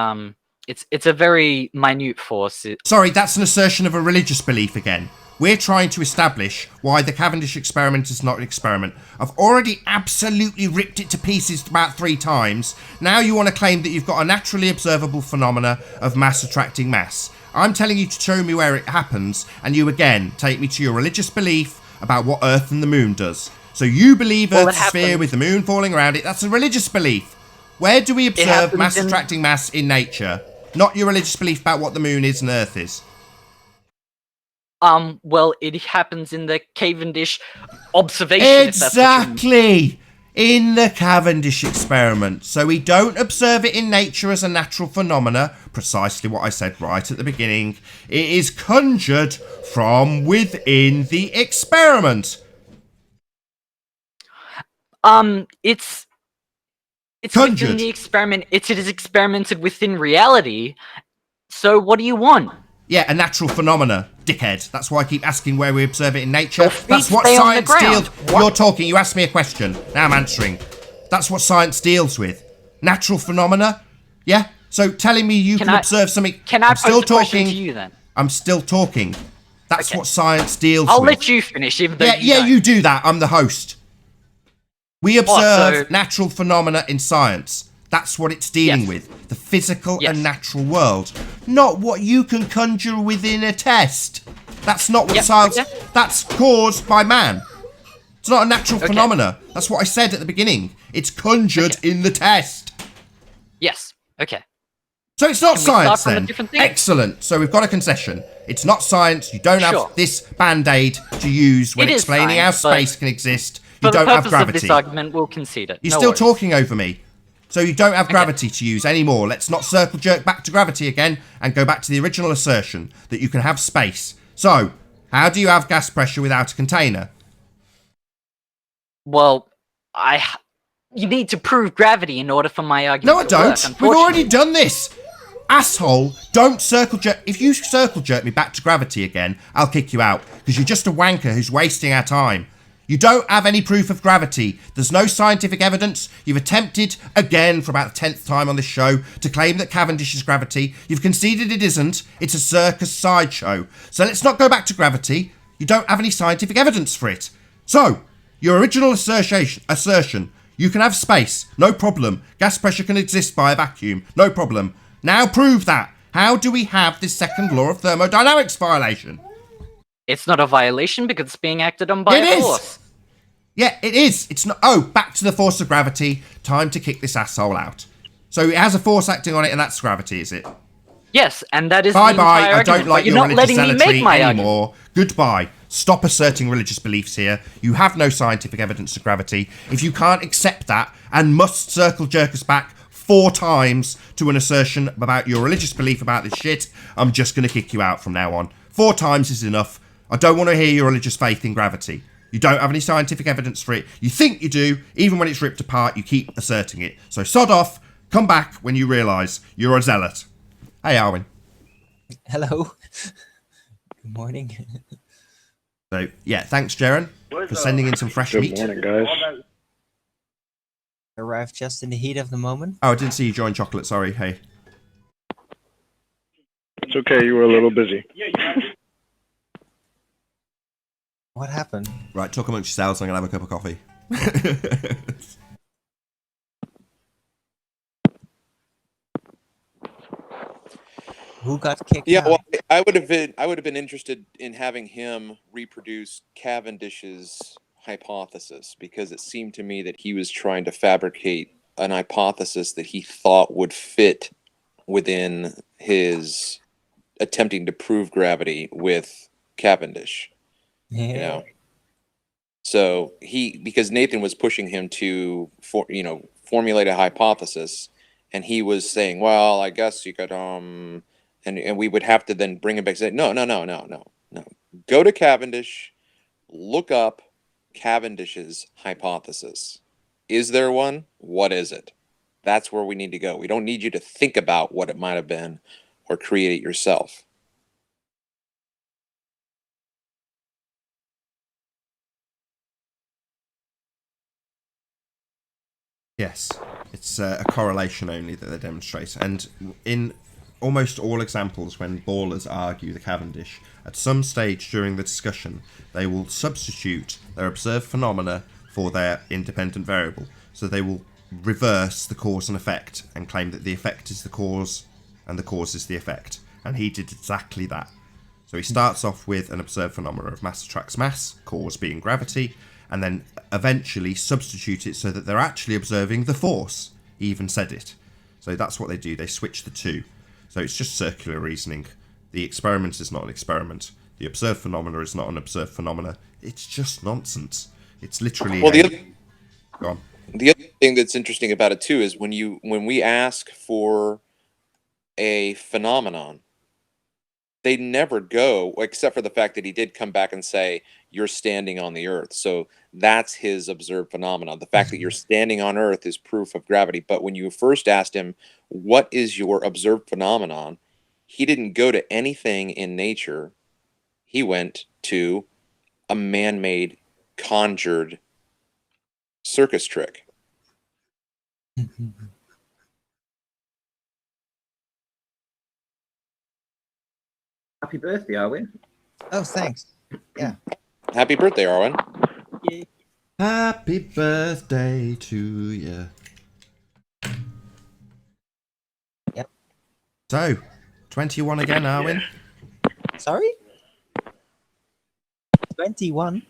S4: it's a very minute force.
S2: Sorry, that's an assertion of a religious belief again. We're trying to establish why the Cavendish experiment is not an experiment. I've already absolutely ripped it to pieces about 3 times. Now you want to claim that you've got a naturally observable phenomena of mass attracting mass. I'm telling you to show me where it happens, and you again take me to your religious belief about what Earth and the Moon does. So you believe
S4: Well,
S2: Earth's
S4: it
S2: a sphere
S4: happens-
S2: with the Moon falling around it. That's a religious belief. Where do we observe
S4: happens
S2: mass
S4: in-
S2: attracting mass in nature? Not your religious belief about what the Moon is and Earth is.
S4: Well, it happens in the Cavendish observation. if that's what you mean.
S2: Exactly! In the Cavendish experiment. So we don't observe it in nature as a natural phenomena, precisely what I said right at the beginning. It is conjured from within the experiment.
S4: It's
S2: Conjured.
S4: within the experiment. It is experimented within reality. So what do you want?
S2: Yeah, a natural phenomena, dickhead. That's why I keep asking where we observe it in nature.
S4: Your feet
S2: That's what
S4: stay on the
S2: science
S4: ground.
S2: deals.
S4: What?
S2: You're talking, you asked me a question. Now I'm answering. That's what science deals with. Natural phenomena? Yeah? So telling me you can observe something.
S4: Can I
S2: I'm still
S4: pose a question
S2: talking.
S4: to you then?
S2: I'm still talking. That's
S4: Okay.
S2: what science deals
S4: I'll
S2: with.
S4: let you finish, even though
S2: Yeah,
S4: don't.
S2: you do that. I'm the host. We observe
S4: so-
S2: natural phenomena in science. That's what it's dealing
S4: Yes.
S2: with. The physical
S4: Yes.
S2: and natural world. Not what you can conjure within a test. That's not what
S4: Yep,
S2: science...
S4: okay.
S2: That's caused by man. It's not a natural
S4: Okay.
S2: phenomena. That's what I said at the beginning. It's conjured in the test.
S4: Yes. Okay.
S2: So it's not
S4: Can we start
S2: science
S4: from a
S2: then.
S4: different thing?
S2: Excellent. So we've got a concession. It's not science. You don't
S4: Sure.
S2: have this band-aid to use when
S4: It is
S2: explaining how
S4: science, but
S2: space can exist.
S4: For
S2: You
S4: the
S2: don't have
S4: purpose
S2: gravity.
S4: of this argument, we'll concede it.
S2: You're
S4: No
S2: still
S4: worries.
S2: talking over me. So you don't have gravity to use anymore. Let's not circle jerk back to gravity again and go back to the original assertion that you can have space. So, how do you have gas pressure without a container?
S4: Well, you need to prove gravity in order for my argument
S2: No, I
S4: to
S2: don't.
S4: work,
S2: We've already
S4: unfortunately.
S2: done this. Asshole, don't circle jerk. If you circle jerk me back to gravity again, I'll kick you out because you're just a wanker who's wasting our time. You don't have any proof of gravity. There's no scientific evidence. You've attempted, again, for about the 10th time on this show, to claim that Cavendish is gravity. You've conceded it isn't. It's a circus sideshow. So let's not go back to gravity. You don't have any scientific evidence for it. So, your original assertion, you can have space, no problem. Gas pressure can exist by a vacuum, no problem. Now prove that. How do we have this second law of thermodynamics violation?
S4: It's not a violation because it's being acted on by
S2: It
S4: a
S2: is.
S4: force.
S2: Yeah, it is. It's not. Oh, back to the force of gravity. Time to kick this asshole out. So it has a force acting on it, and that's gravity, is it?
S4: Yes, and that is
S2: Bye
S4: the
S2: bye.
S4: entire
S2: I
S4: argument,
S2: don't like
S4: but you're
S2: your
S4: not
S2: religious
S4: letting me
S2: zealotry
S4: make my argument.
S2: anymore. Goodbye. Stop asserting religious beliefs here. You have no scientific evidence of gravity. If you can't accept that and must circle jerk us back 4 times to an assertion about your religious belief about this shit, I'm just going to kick you out from now on. 4 times is enough. I don't want to hear your religious faith in gravity. You don't have any scientific evidence for it. You think you do. Even when it's ripped apart, you keep asserting it. So sod off. Come back when you realise you're a zealot. Hey, Arwin.
S6: Hello. Good morning.
S2: So, yeah, thanks, Jaren, for sending in some fresh meat.
S7: Good morning, guys.
S6: Arrived just in the heat of the moment.
S2: Oh, I didn't see you join Chocolate. Sorry. Hey.
S7: It's okay, you were a little busy.
S6: What happened?
S2: Right, talk amongst yourselves. I'm going to have a cup of coffee.
S6: Who got kicked
S8: Yeah,
S6: out?
S8: well, I would have been interested in having him reproduce Cavendish's hypothesis because it seemed to me that he was trying to fabricate an hypothesis that he thought would fit within his attempting to prove gravity with Cavendish. You know, so because Nathan was pushing him to formulate a hypothesis, and he was saying, well, I guess you could and we would have to then bring him back and say, no, go to Cavendish, look up Cavendish's hypothesis. Is there one? What is it? That's where we need to go. We don't need you to think about what it might have been or create it yourself.
S2: Yes, it's a correlation only that they demonstrate. And in almost all examples, when ballers argue the Cavendish, at some stage during the discussion, they will substitute their observed phenomena for their independent variable. So they will reverse the cause and effect and claim that the effect is the cause and the cause is the effect. And he did exactly that. So he starts off with an observed phenomena of mass attracts mass, cause being gravity, and then eventually substitute it so that they're actually observing the force. He even said it. So that's what they do. They switch the two. So it's just circular reasoning. The experiment is not an experiment. The observed phenomena is not an observed phenomena. It's just nonsense. It's literally...
S8: Well,
S2: Go on.
S8: The other thing that's interesting about it too is when we ask for a phenomenon, they never go, except for the fact that he did come back and say, you're standing on the earth. So that's his observed phenomenon. The fact that you're standing on earth is proof of gravity. But when you first asked him, what is your observed phenomenon? He didn't go to anything in nature. He went to a man-made, conjured circus trick.
S3: Happy birthday, Arwin.
S6: Oh, thanks. Yeah.
S8: Happy birthday, Arwen.
S6: Yay.
S2: Happy birthday to you.
S6: Yep.
S2: So, 21 again, Arwin?
S6: Sorry? 21?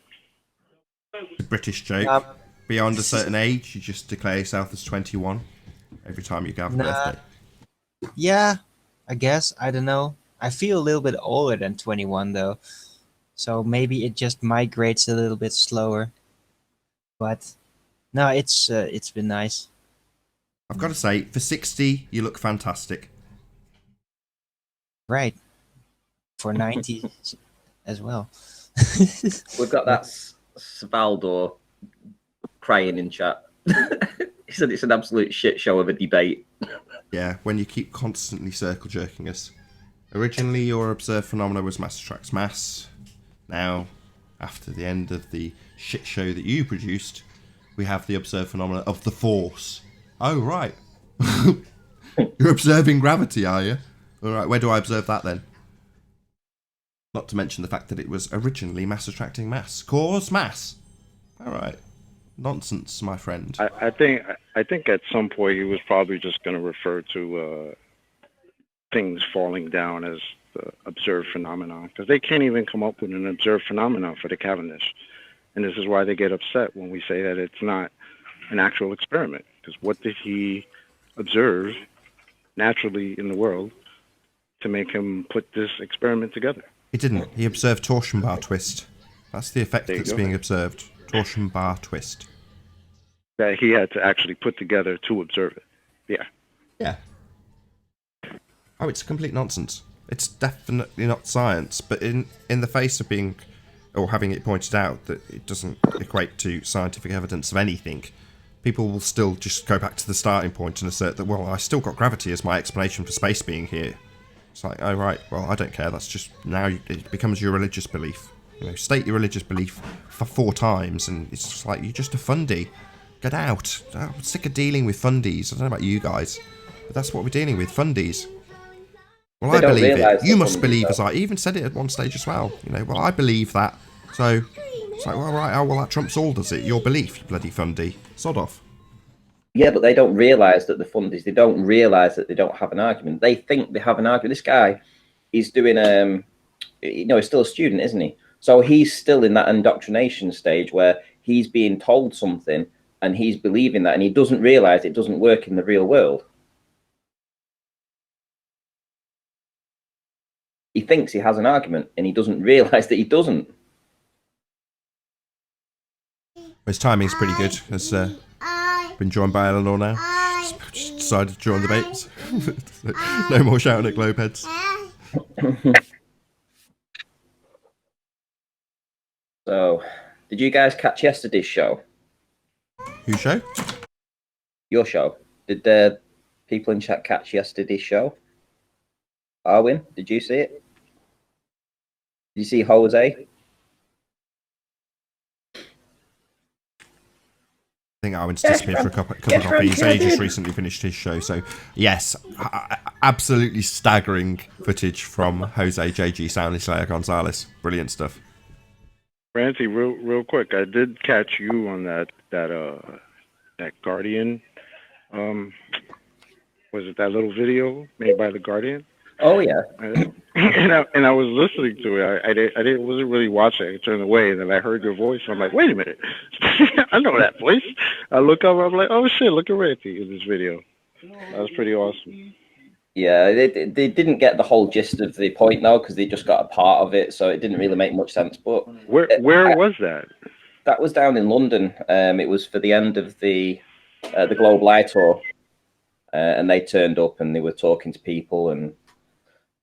S2: A British joke. Beyond a certain age, you just declare yourself as 21 every time you have a birthday.
S6: Yeah, I guess. I don't know. I feel a little bit older than 21, though. So maybe it just migrates a little bit slower. But no, it's been nice.
S2: I've got to say, for 60, you look fantastic.
S6: Right. For 90 as well.
S3: We've got that Svaldo crying in chat. He said it's an absolute shit show of a debate.
S2: Yeah, when you keep constantly circle jerking us. Originally, your observed phenomena was mass attracts mass. Now, after the end of the shit show that you produced, we have the observed phenomena of the force. Oh, right. You're observing gravity, are you? All right, where do I observe that then? Not to mention the fact that it was originally mass attracting mass. Cause mass. All right. Nonsense, my friend.
S7: I think at some point he was probably just going to refer to things falling down as the observed phenomenon, because they can't even come up with an observed phenomenon for the Cavendish. And this is why they get upset when we say that it's not an actual experiment, because what did he observe naturally in the world to make him put this experiment together?
S2: He didn't. He observed torsion bar twist. That's the effect that's being observed. Torsion bar twist.
S7: That he had to actually put together to observe it. Yeah.
S2: Yeah. Oh, it's complete nonsense. It's definitely not science, but in the face of being, or having it pointed out that it doesn't equate to scientific evidence of anything, people will still just go back to the starting point and assert that, well, I still got gravity as my explanation for space being here. It's like, oh, right, well, I don't care. That's just, now it becomes your religious belief. You know, state your religious belief for 4 times, and it's just like, you're just a fundy. Get out. I'm sick of dealing with fundies. I don't know about you guys, but that's what we're dealing with, fundies. Well, I believe it. You must believe, as I even said it at one stage as well. You know, well, I believe that. So, it's like, well, right, oh, well, that trumps all, does it? Your belief, you bloody fundy. Sod off.
S3: Yeah, but they don't realise that the fundies, they don't realise that they don't have an argument. They think they have an argument. This guy, he's doing, he's still a student, isn't he? So he's still in that indoctrination stage where he's being told something and he's believing that, and he doesn't realize it doesn't work in the real world. He thinks he has an argument, and he doesn't realize that he doesn't.
S2: His timing's pretty good. Has been joined by Eleanor now. She's decided to join the baits. No more shouting at globeheads.
S3: So, did you guys catch yesterday's show?
S2: Whose show?
S3: Your show. Did people in chat catch yesterday's show? Arwin, did you see it? Did you see Jose?
S2: I think Arwen's disappeared for a couple of coffees. He just recently finished his show. So, yes, absolutely staggering footage from Jose JG Soundly Slayer Gonzalez. Brilliant stuff.
S7: Francie, real quick, I did catch you on that Guardian. Was it that little video made by the Guardian?
S3: Oh yeah.
S7: And I was listening to it. I wasn't really watching. I turned away, and then I heard your voice. I'm like, wait a minute, I know that voice. I look up. I'm like, oh shit, look at Ranty in this video. That was pretty awesome.
S3: Yeah, they didn't get the whole gist of the point though, because they just got a part of it, so it didn't really make much sense. But
S7: where was that?
S3: That was down in London. It was for the end of the Globe Lite tour, and they turned up and they were talking to people. And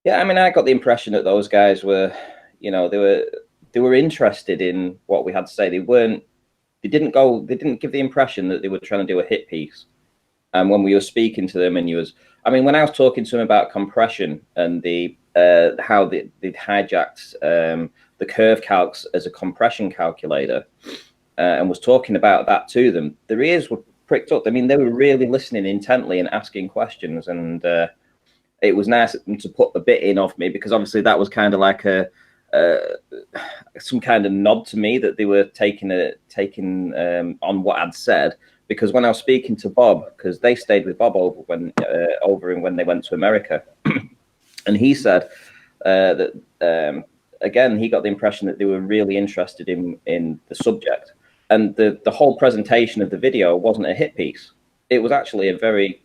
S3: yeah, I mean, I got the impression that those guys were, you know, they were interested in what we had to say. They didn't give the impression that they were trying to do a hit piece. And when we were speaking to them, and when I was talking to them about compression and how they'd hijacked the curve calcs as a compression calculator, and was talking about that to them, their ears were pricked up. I mean, they were really listening intently and asking questions, and it was nice to put a bit in of me, because obviously that was kind of like some kind of nod to me that they were taking on what I'd said. Because when I was speaking to Bob, because they stayed with Bob over when they went to America, and he said that again, he got the impression that they were really interested in the subject, and the whole presentation of the video wasn't a hit piece. It was actually a very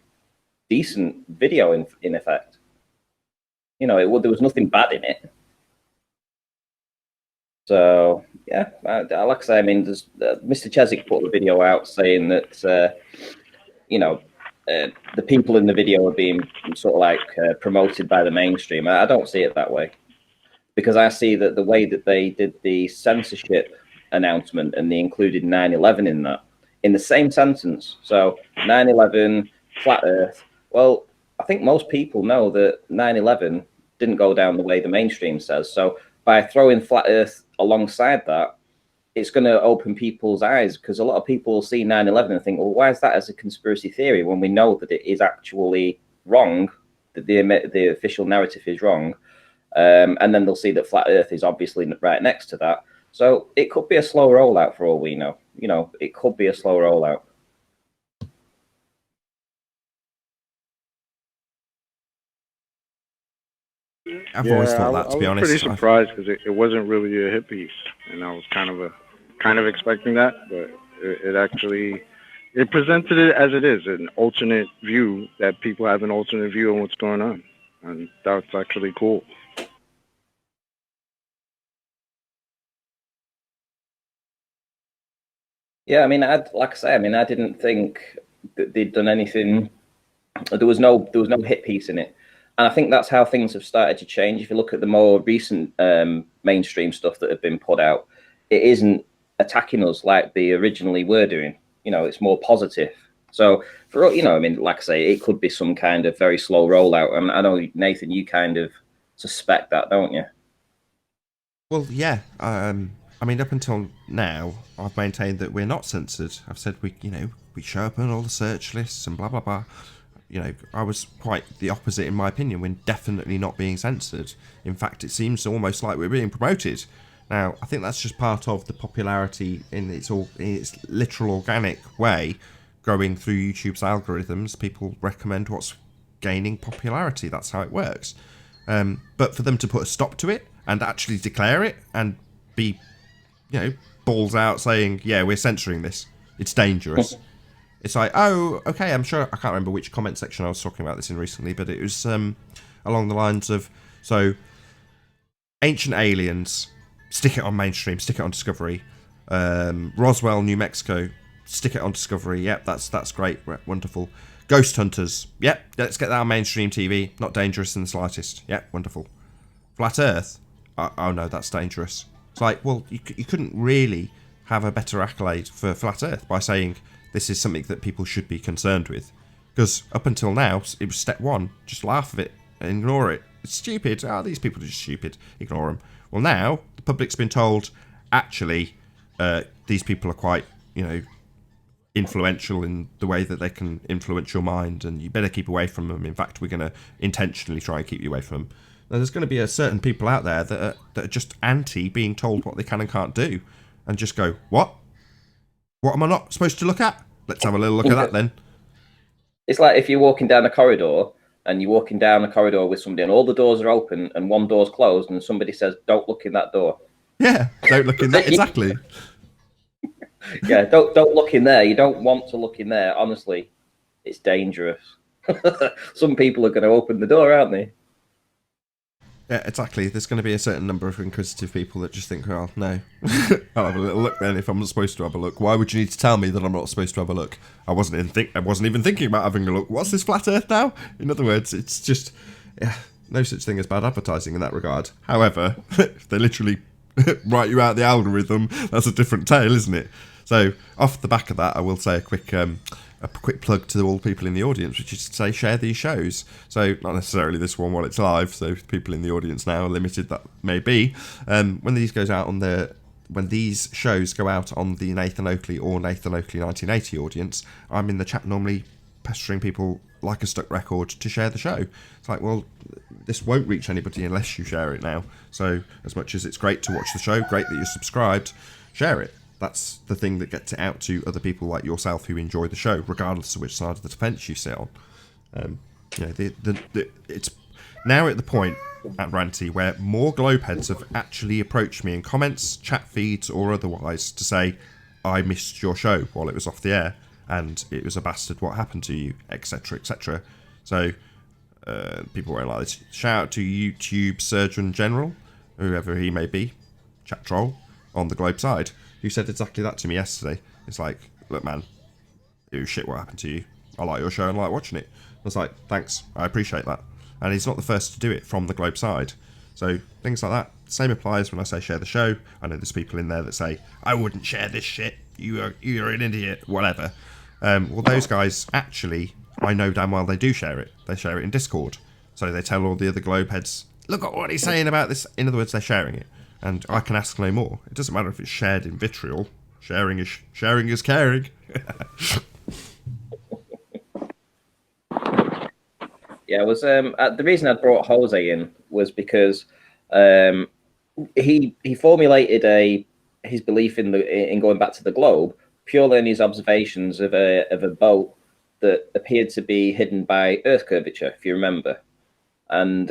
S3: decent video in effect. You know, there was nothing bad in it. So yeah, like I say, I mean, Mr. Cheswick put the video out saying that the people in the video are being sort of like promoted by the mainstream. I don't see it that way, because I see that the way that they did the censorship announcement, and they included 9/11 in the same sentence. So 9/11, flat Earth. Well, I think most people know that 9/11 didn't go down the way the mainstream says. So by throwing flat Earth alongside that, it's going to open people's eyes, because a lot of people will see 9/11 and think, well, why is that as a conspiracy theory, when we know that it is actually wrong, that the official narrative is wrong, and then they'll see that flat Earth is obviously right next to that. So it could be a slow rollout for all we know. You know, it could be a slow rollout.
S2: I've always thought that, to be honest.
S7: I was pretty surprised, because it wasn't really a hit piece, and I was kind of expecting that, but it actually presented it as it is, an alternate view, that people have an alternate view on what's going on, and that's actually cool.
S3: Yeah, I mean, I didn't think that they'd done anything. There was no hit piece in it. And I think that's how things have started to change. If you look at the more recent mainstream stuff that have been put out, it isn't attacking us like they originally were doing. You know, it's more positive. So, like I say, it could be some kind of very slow rollout. I know, Nathan, you kind of suspect that, don't you?
S2: Well, yeah. I mean, up until now, I've maintained that we're not censored. I've said we show up on all the search lists and blah, blah, blah. You know, I was quite the opposite in my opinion. We're definitely not being censored. In fact, it seems almost like we're being promoted. Now, I think that's just part of the popularity in its literal organic way, growing through YouTube's algorithms. People recommend what's gaining popularity. That's how it works. But for them to put a stop to it and actually declare it and be, balls out saying, yeah, we're censoring this, It's dangerous. It's like, oh, okay, I'm sure, I can't remember which comment section I was talking about this in recently, but it was along the lines of, so, Ancient Aliens, stick it on mainstream, stick it on Discovery. Roswell, New Mexico, stick it on Discovery. Yep, that's great, wonderful. Ghost Hunters, yep, let's get that on mainstream TV. Not dangerous in the slightest. Yep, wonderful. Flat Earth, oh no, that's dangerous. It's like, well, you couldn't really have a better accolade for Flat Earth by saying this is something that people should be concerned with. Because up until now, it was step one, just laugh at it and ignore it. It's stupid. Oh, these people are just stupid. Ignore them. Well, now the public's been told, actually, these people are quite, influential in the way that they can influence your mind, and you better keep away from them. In fact, we're going to intentionally try and keep you away from them. Now, there's going to be a certain people out there that are just anti being told what they can and can't do, and just go, what? What am I not supposed to look at? Let's have a little look at that then.
S3: It's like if you're walking down a corridor and you're walking down a corridor with somebody and all the doors are open and one door's closed and somebody says, don't look in that door.
S2: Yeah, don't look in that. Exactly.
S3: Yeah, don't look in there. You don't want to look in there. Honestly, it's dangerous. Some people are going to open the door, aren't they?
S2: Yeah, exactly. There's going to be a certain number of inquisitive people that just think, well, no, I'll have a little look then if I'm not supposed to have a look. Why would you need to tell me that I'm not supposed to have a look? I wasn't even thinking about having a look. What's this flat Earth now? In other words, it's just no such thing as bad advertising in that regard. However, if they literally write you out the algorithm, that's a different tale, isn't it? So off the back of that, I will say a quick plug to all the people in the audience, which is to say share these shows. So not necessarily this one while it's live, so people in the audience now are limited, that may be. When these shows go out on the Nathan Oakley or Nathan Oakley 1980 audience, I'm in the chat normally pestering people like a stuck record to share the show. It's like, well, this won't reach anybody unless you share it now. So as much as it's great to watch the show, great that you're subscribed, share it. That's the thing that gets it out to other people like yourself who enjoy the show, regardless of which side of the fence you sit on. It's now at the point at Ranty where more Globeheads have actually approached me in comments, chat feeds, or otherwise to say, I missed your show while it was off the air, and it was a bastard what happened to you, etc., etc. So people won't like this. Shout out to YouTube Surgeon General, whoever he may be, chat troll, on the Globe side, who said exactly that to me yesterday. It's like, look, man, it was shit what happened to you. I like your show and I like watching it. I was like, thanks, I appreciate that. And he's not the first to do it from the Globe side. So things like that. Same applies when I say share the show. I know there's people in there that say, I wouldn't share this shit. You're an idiot, whatever. Well, those guys, actually, I know damn well they do share it. They share it in Discord. So they tell all the other Globeheads, look at what he's saying about this. In other words, they're sharing it. And I can ask no more. It doesn't matter if it's shared in vitriol. Sharing is caring.
S3: Yeah, it was the reason I brought Jose in was because he formulated his belief in going back to the globe purely on his observations of a boat that appeared to be hidden by Earth curvature, if you remember. And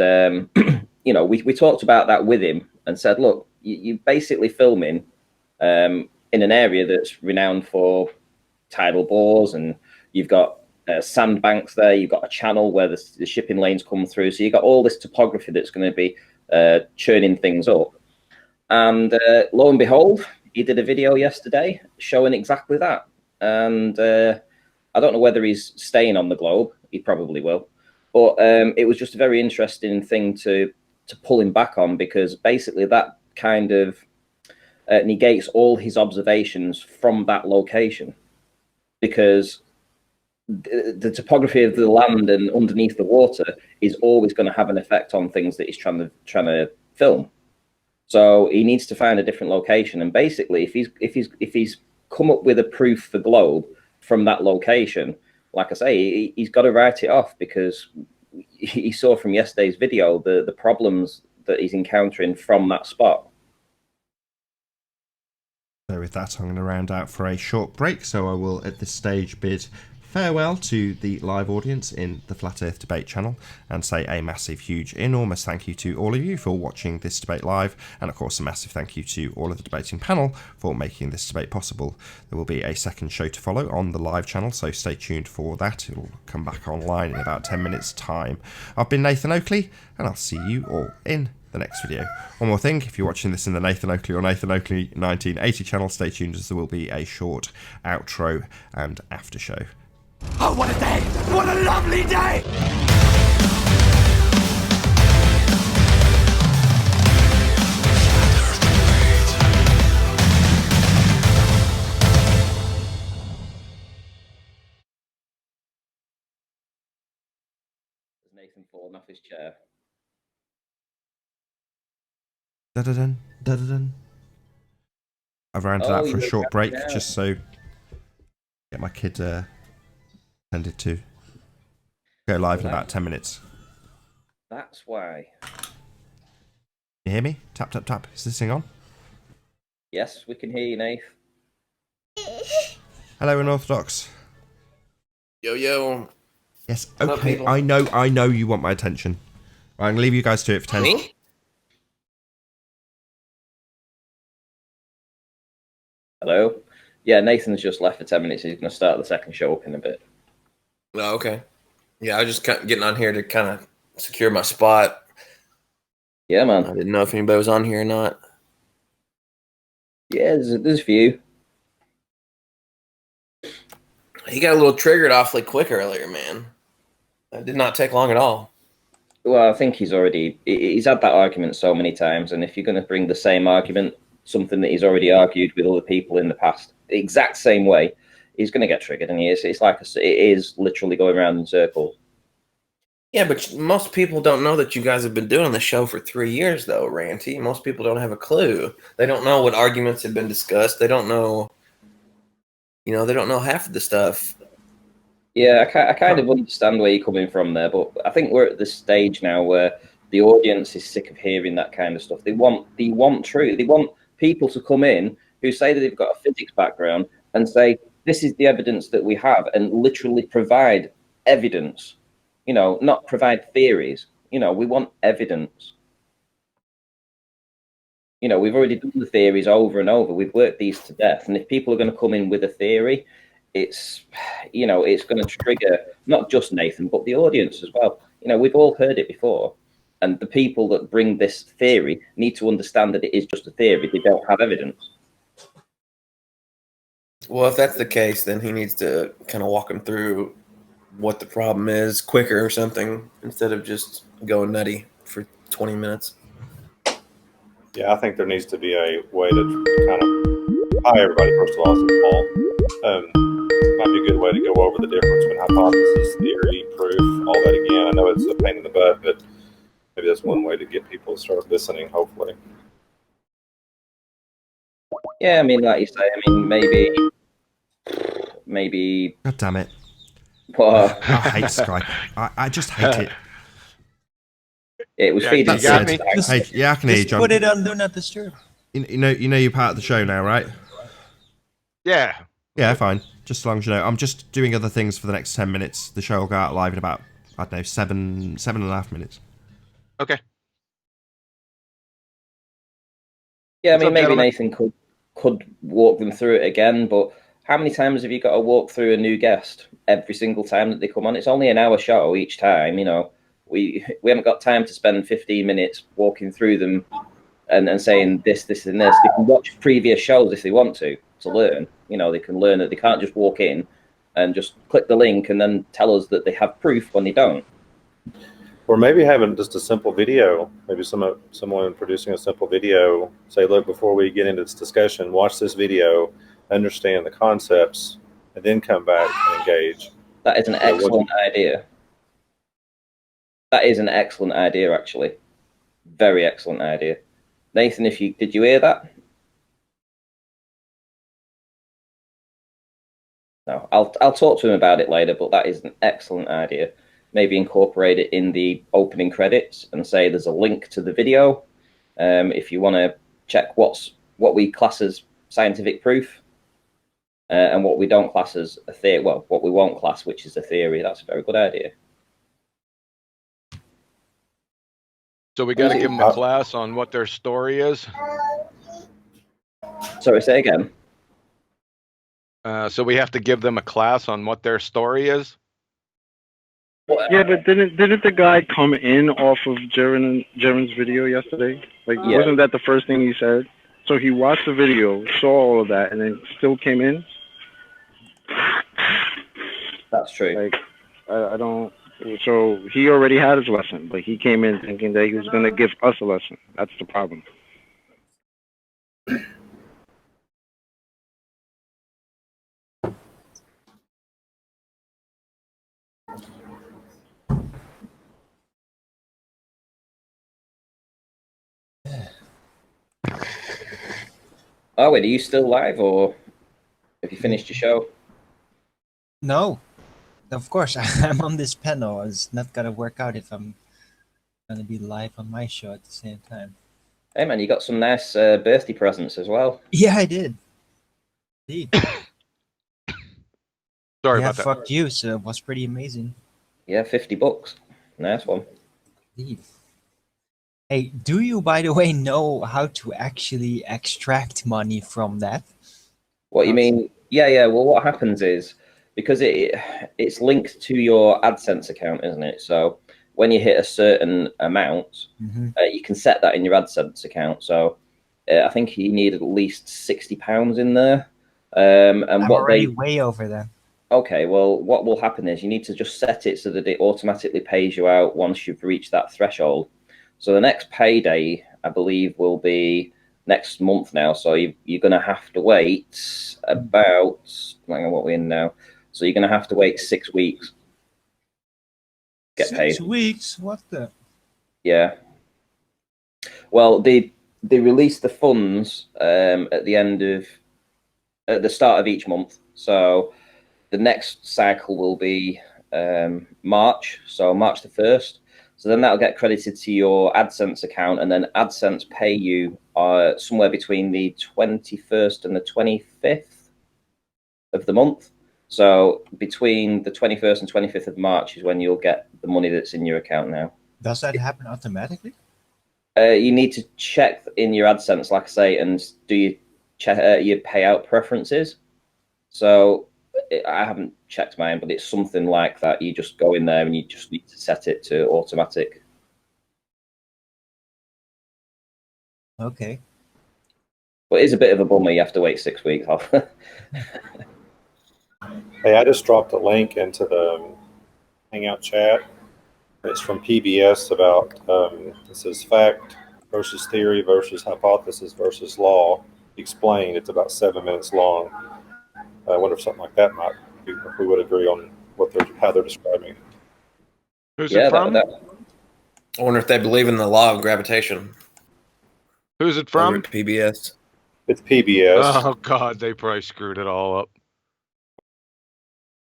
S3: we talked about that with him and said, look, you're basically filming in an area that's renowned for tidal bores, and you've got sandbanks there, you've got a channel where the shipping lanes come through, so you've got all this topography that's going to be churning things up. And lo and behold, he did a video yesterday showing exactly that. And I don't know whether he's staying on the globe. He probably will. But it was just a very interesting thing to pull him back on, because basically that kind of negates all his observations from that location, because the topography of the land and underneath the water is always going to have an effect on things that he's trying to film. So he needs to find a different location, and basically if he's come up with a proof for globe from that location, like I say, he's got to write it off, because he saw from yesterday's video the problems that he's encountering from that spot.
S2: So with that, I'm going to round out for a short break. So I will, at this stage, bid farewell to the live audience in the Flat Earth Debate channel and say a massive, huge, enormous thank you to all of you for watching this debate live, and of course a massive thank you to all of the debating panel for making this debate possible. There will be a second show to follow on the live channel, so stay tuned for that. It'll come back online in about 10 minutes time. I've been Nathan Oakley, and I'll see you all in the next video. One more thing, if you're watching this in the Nathan Oakley or Nathan Oakley 1980 channel, stay tuned as there will be a short outro and after show.
S1: Oh, what a day! What a lovely day!
S3: Nathan falling off his chair.
S2: Da-da-dun, da-da-dun. I've ran to that for a short break, just so get my kid tended to go live in about 10 minutes.
S3: That's why.
S2: You hear me? Tap, tap, tap. Is this thing on?
S3: Yes, we can hear you, Nath.
S2: Hello, Unorthodox.
S9: Yo, yo.
S2: Yes,
S9: What's up,
S2: okay,
S9: people?
S2: I know you want my attention. I'm going to leave you guys to it for 10.
S9: Me?
S3: Hello? Yeah, Nathan's just left for 10 minutes. He's going to start the second show up in a bit.
S9: Oh, okay. Yeah, I was just getting on here to kind of secure my spot.
S3: Yeah,
S9: I
S3: man.
S9: didn't know if anybody was on here or not.
S3: Yeah, there's a few.
S9: He got a little triggered awfully quick earlier, man. That did not take long at all.
S3: Well, I think he's had that argument so many times, and if you're going to bring the same argument, something that he's already argued with other people in the past, the exact same way, he's going to get triggered, and it is literally going around in circles.
S9: Yeah, but most people don't know that you guys have been doing the show for 3 years, though, Ranty. Most people don't have a clue. They don't know what arguments have been discussed. They don't know, they don't know half of the stuff.
S3: Yeah, I kind of understand where you're coming from there, but I think we're at the stage now where the audience is sick of hearing that kind of stuff. They want truth. They want people to come in who say that they've got a physics background and say, this is the evidence that we have, and literally provide evidence, not provide theories. We want evidence. We've already done the theories over and over. We've worked these to death. And if people are going to come in with a theory, it's going to trigger not just Nathan, but the audience as well. We've all heard it before. And the people that bring this theory need to understand that it is just a theory. They don't have evidence.
S9: Well, if that's the case, then he needs to kind of walk him through what the problem is quicker or something, instead of just going nutty for 20 minutes.
S10: Yeah, I think there needs to be a way to kind of, hi everybody, first of all, this is Paul. Might be a good way to go over the difference between hypothesis, theory, proof, all that again. I know it's a pain in the butt, but maybe that's one way to get people to start listening, hopefully.
S3: Yeah, I mean, like you say, maybe.
S2: God damn it.
S3: What?
S2: I hate Skype. I just hate it.
S3: It was feeding.
S2: That's it. Hey, yeah, I can hear you,
S6: Just
S2: John.
S6: put it on Do Not Disturb.
S2: You know you're part of the show now, right?
S11: Yeah.
S2: Yeah, fine. Just as long as you know. I'm just doing other things for the next 10 minutes. The show will go out live in about, I don't know, seven and a half minutes.
S11: Okay.
S3: Yeah, I mean,
S11: up,
S3: maybe
S11: gentlemen?
S3: Nathan could walk them through it again, but how many times have you got to walk through a new guest every single time that they come on? It's only an hour show each time, We haven't got time to spend 15 minutes walking through them and saying this, and this. They can watch previous shows if they want to learn. They can learn that they can't just walk in and just click the link and then tell us that they have proof when they don't.
S10: Or maybe having just a simple video, maybe someone producing a simple video, say, look, before we get into this discussion, watch this video, understand the concepts, and then come back and engage.
S3: That is an excellent idea. That is an excellent idea, actually. Very excellent idea. Nathan, did you hear that? No, I'll talk to him about it later, but that is an excellent idea. Maybe incorporate it in the opening credits and say there's a link to the video. If you want to check what we class as scientific proof, and what we don't class as a theory, well, what we won't class, which is a theory. That's a very good idea.
S11: So we got to give them a class on what their story is.
S3: Sorry, say again.
S11: So we have to give them a class on what their story is.
S7: Yeah, but didn't the guy come in off of Jaren's video yesterday? Like,
S3: Yeah.
S7: wasn't that the first thing he said? So he watched the video, saw all of that, and then still came in?
S3: That's true.
S7: Like, I don't... So he already had his lesson, but he came in thinking that he was going to give us a lesson. That's the problem.
S3: Oh, wait, are you still live, or have you finished your show?
S6: No, of course, I'm on this panel. It's not gonna work out if I'm gonna be live on my show at the same time.
S3: Hey, man, you got some nice birthday presents as well.
S6: Yeah, I did. Indeed.
S11: Sorry
S6: Yeah,
S11: about that.
S6: fuck you, so it was pretty amazing.
S3: Yeah, $50. Nice one.
S6: Indeed. Hey, do you, by the way, know how to actually extract money from that?
S3: What you mean? Yeah. Well, what happens is, because it's linked to your AdSense account, isn't it? So when you hit a certain amount, you can set that in your AdSense account. So I think you need at least £60 in there. And
S6: I'm
S3: what
S6: already way over there.
S3: Okay, well, what will happen is you need to just set it so that it automatically pays you out once you've reached that threshold. So the next payday, I believe, will be next month now. So you're going to have to wait about, hang on, what we're in now. So you're going to have to wait 6 weeks to get paid.
S6: 6 weeks? What the?
S3: Yeah. Well, they release the funds at the start of each month. So the next cycle will be March, so March the 1st. So then that'll get credited to your AdSense account, and then AdSense pay you somewhere between the 21st and the 25th of the month. So between the 21st and 25th of March is when you'll get the money that's in your account now.
S6: Does that happen automatically?
S3: You need to check in your AdSense, like I say, and do you check your payout preferences. So I haven't checked mine, but it's something like that. You just go in there and you just need to set it to automatic.
S6: Okay.
S3: But it is a bit of a bummer. You have to wait 6 weeks off.
S10: Hey, I just dropped a link into the Hangout chat. It's from PBS about, it says fact versus theory versus hypothesis versus law. Explained. It's about 7 minutes long. I wonder if something like that might be, if we would agree on how they're describing it.
S11: Who's it from?
S9: I wonder if they believe in the law of gravitation.
S11: Who's it from?
S9: PBS.
S10: It's PBS.
S11: Oh God, they probably screwed it all up.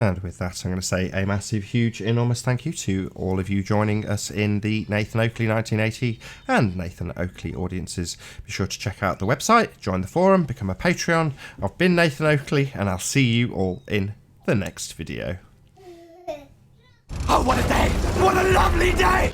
S2: And with that, I'm going to say a massive, huge, enormous thank you to all of you joining us in the Nathan Oakley 1980 and Nathan Oakley audiences. Be sure to check out the website, join the forum, become a Patreon. I've been Nathan Oakley, and I'll see you all in the next video.
S1: Oh, what a day! What a lovely day!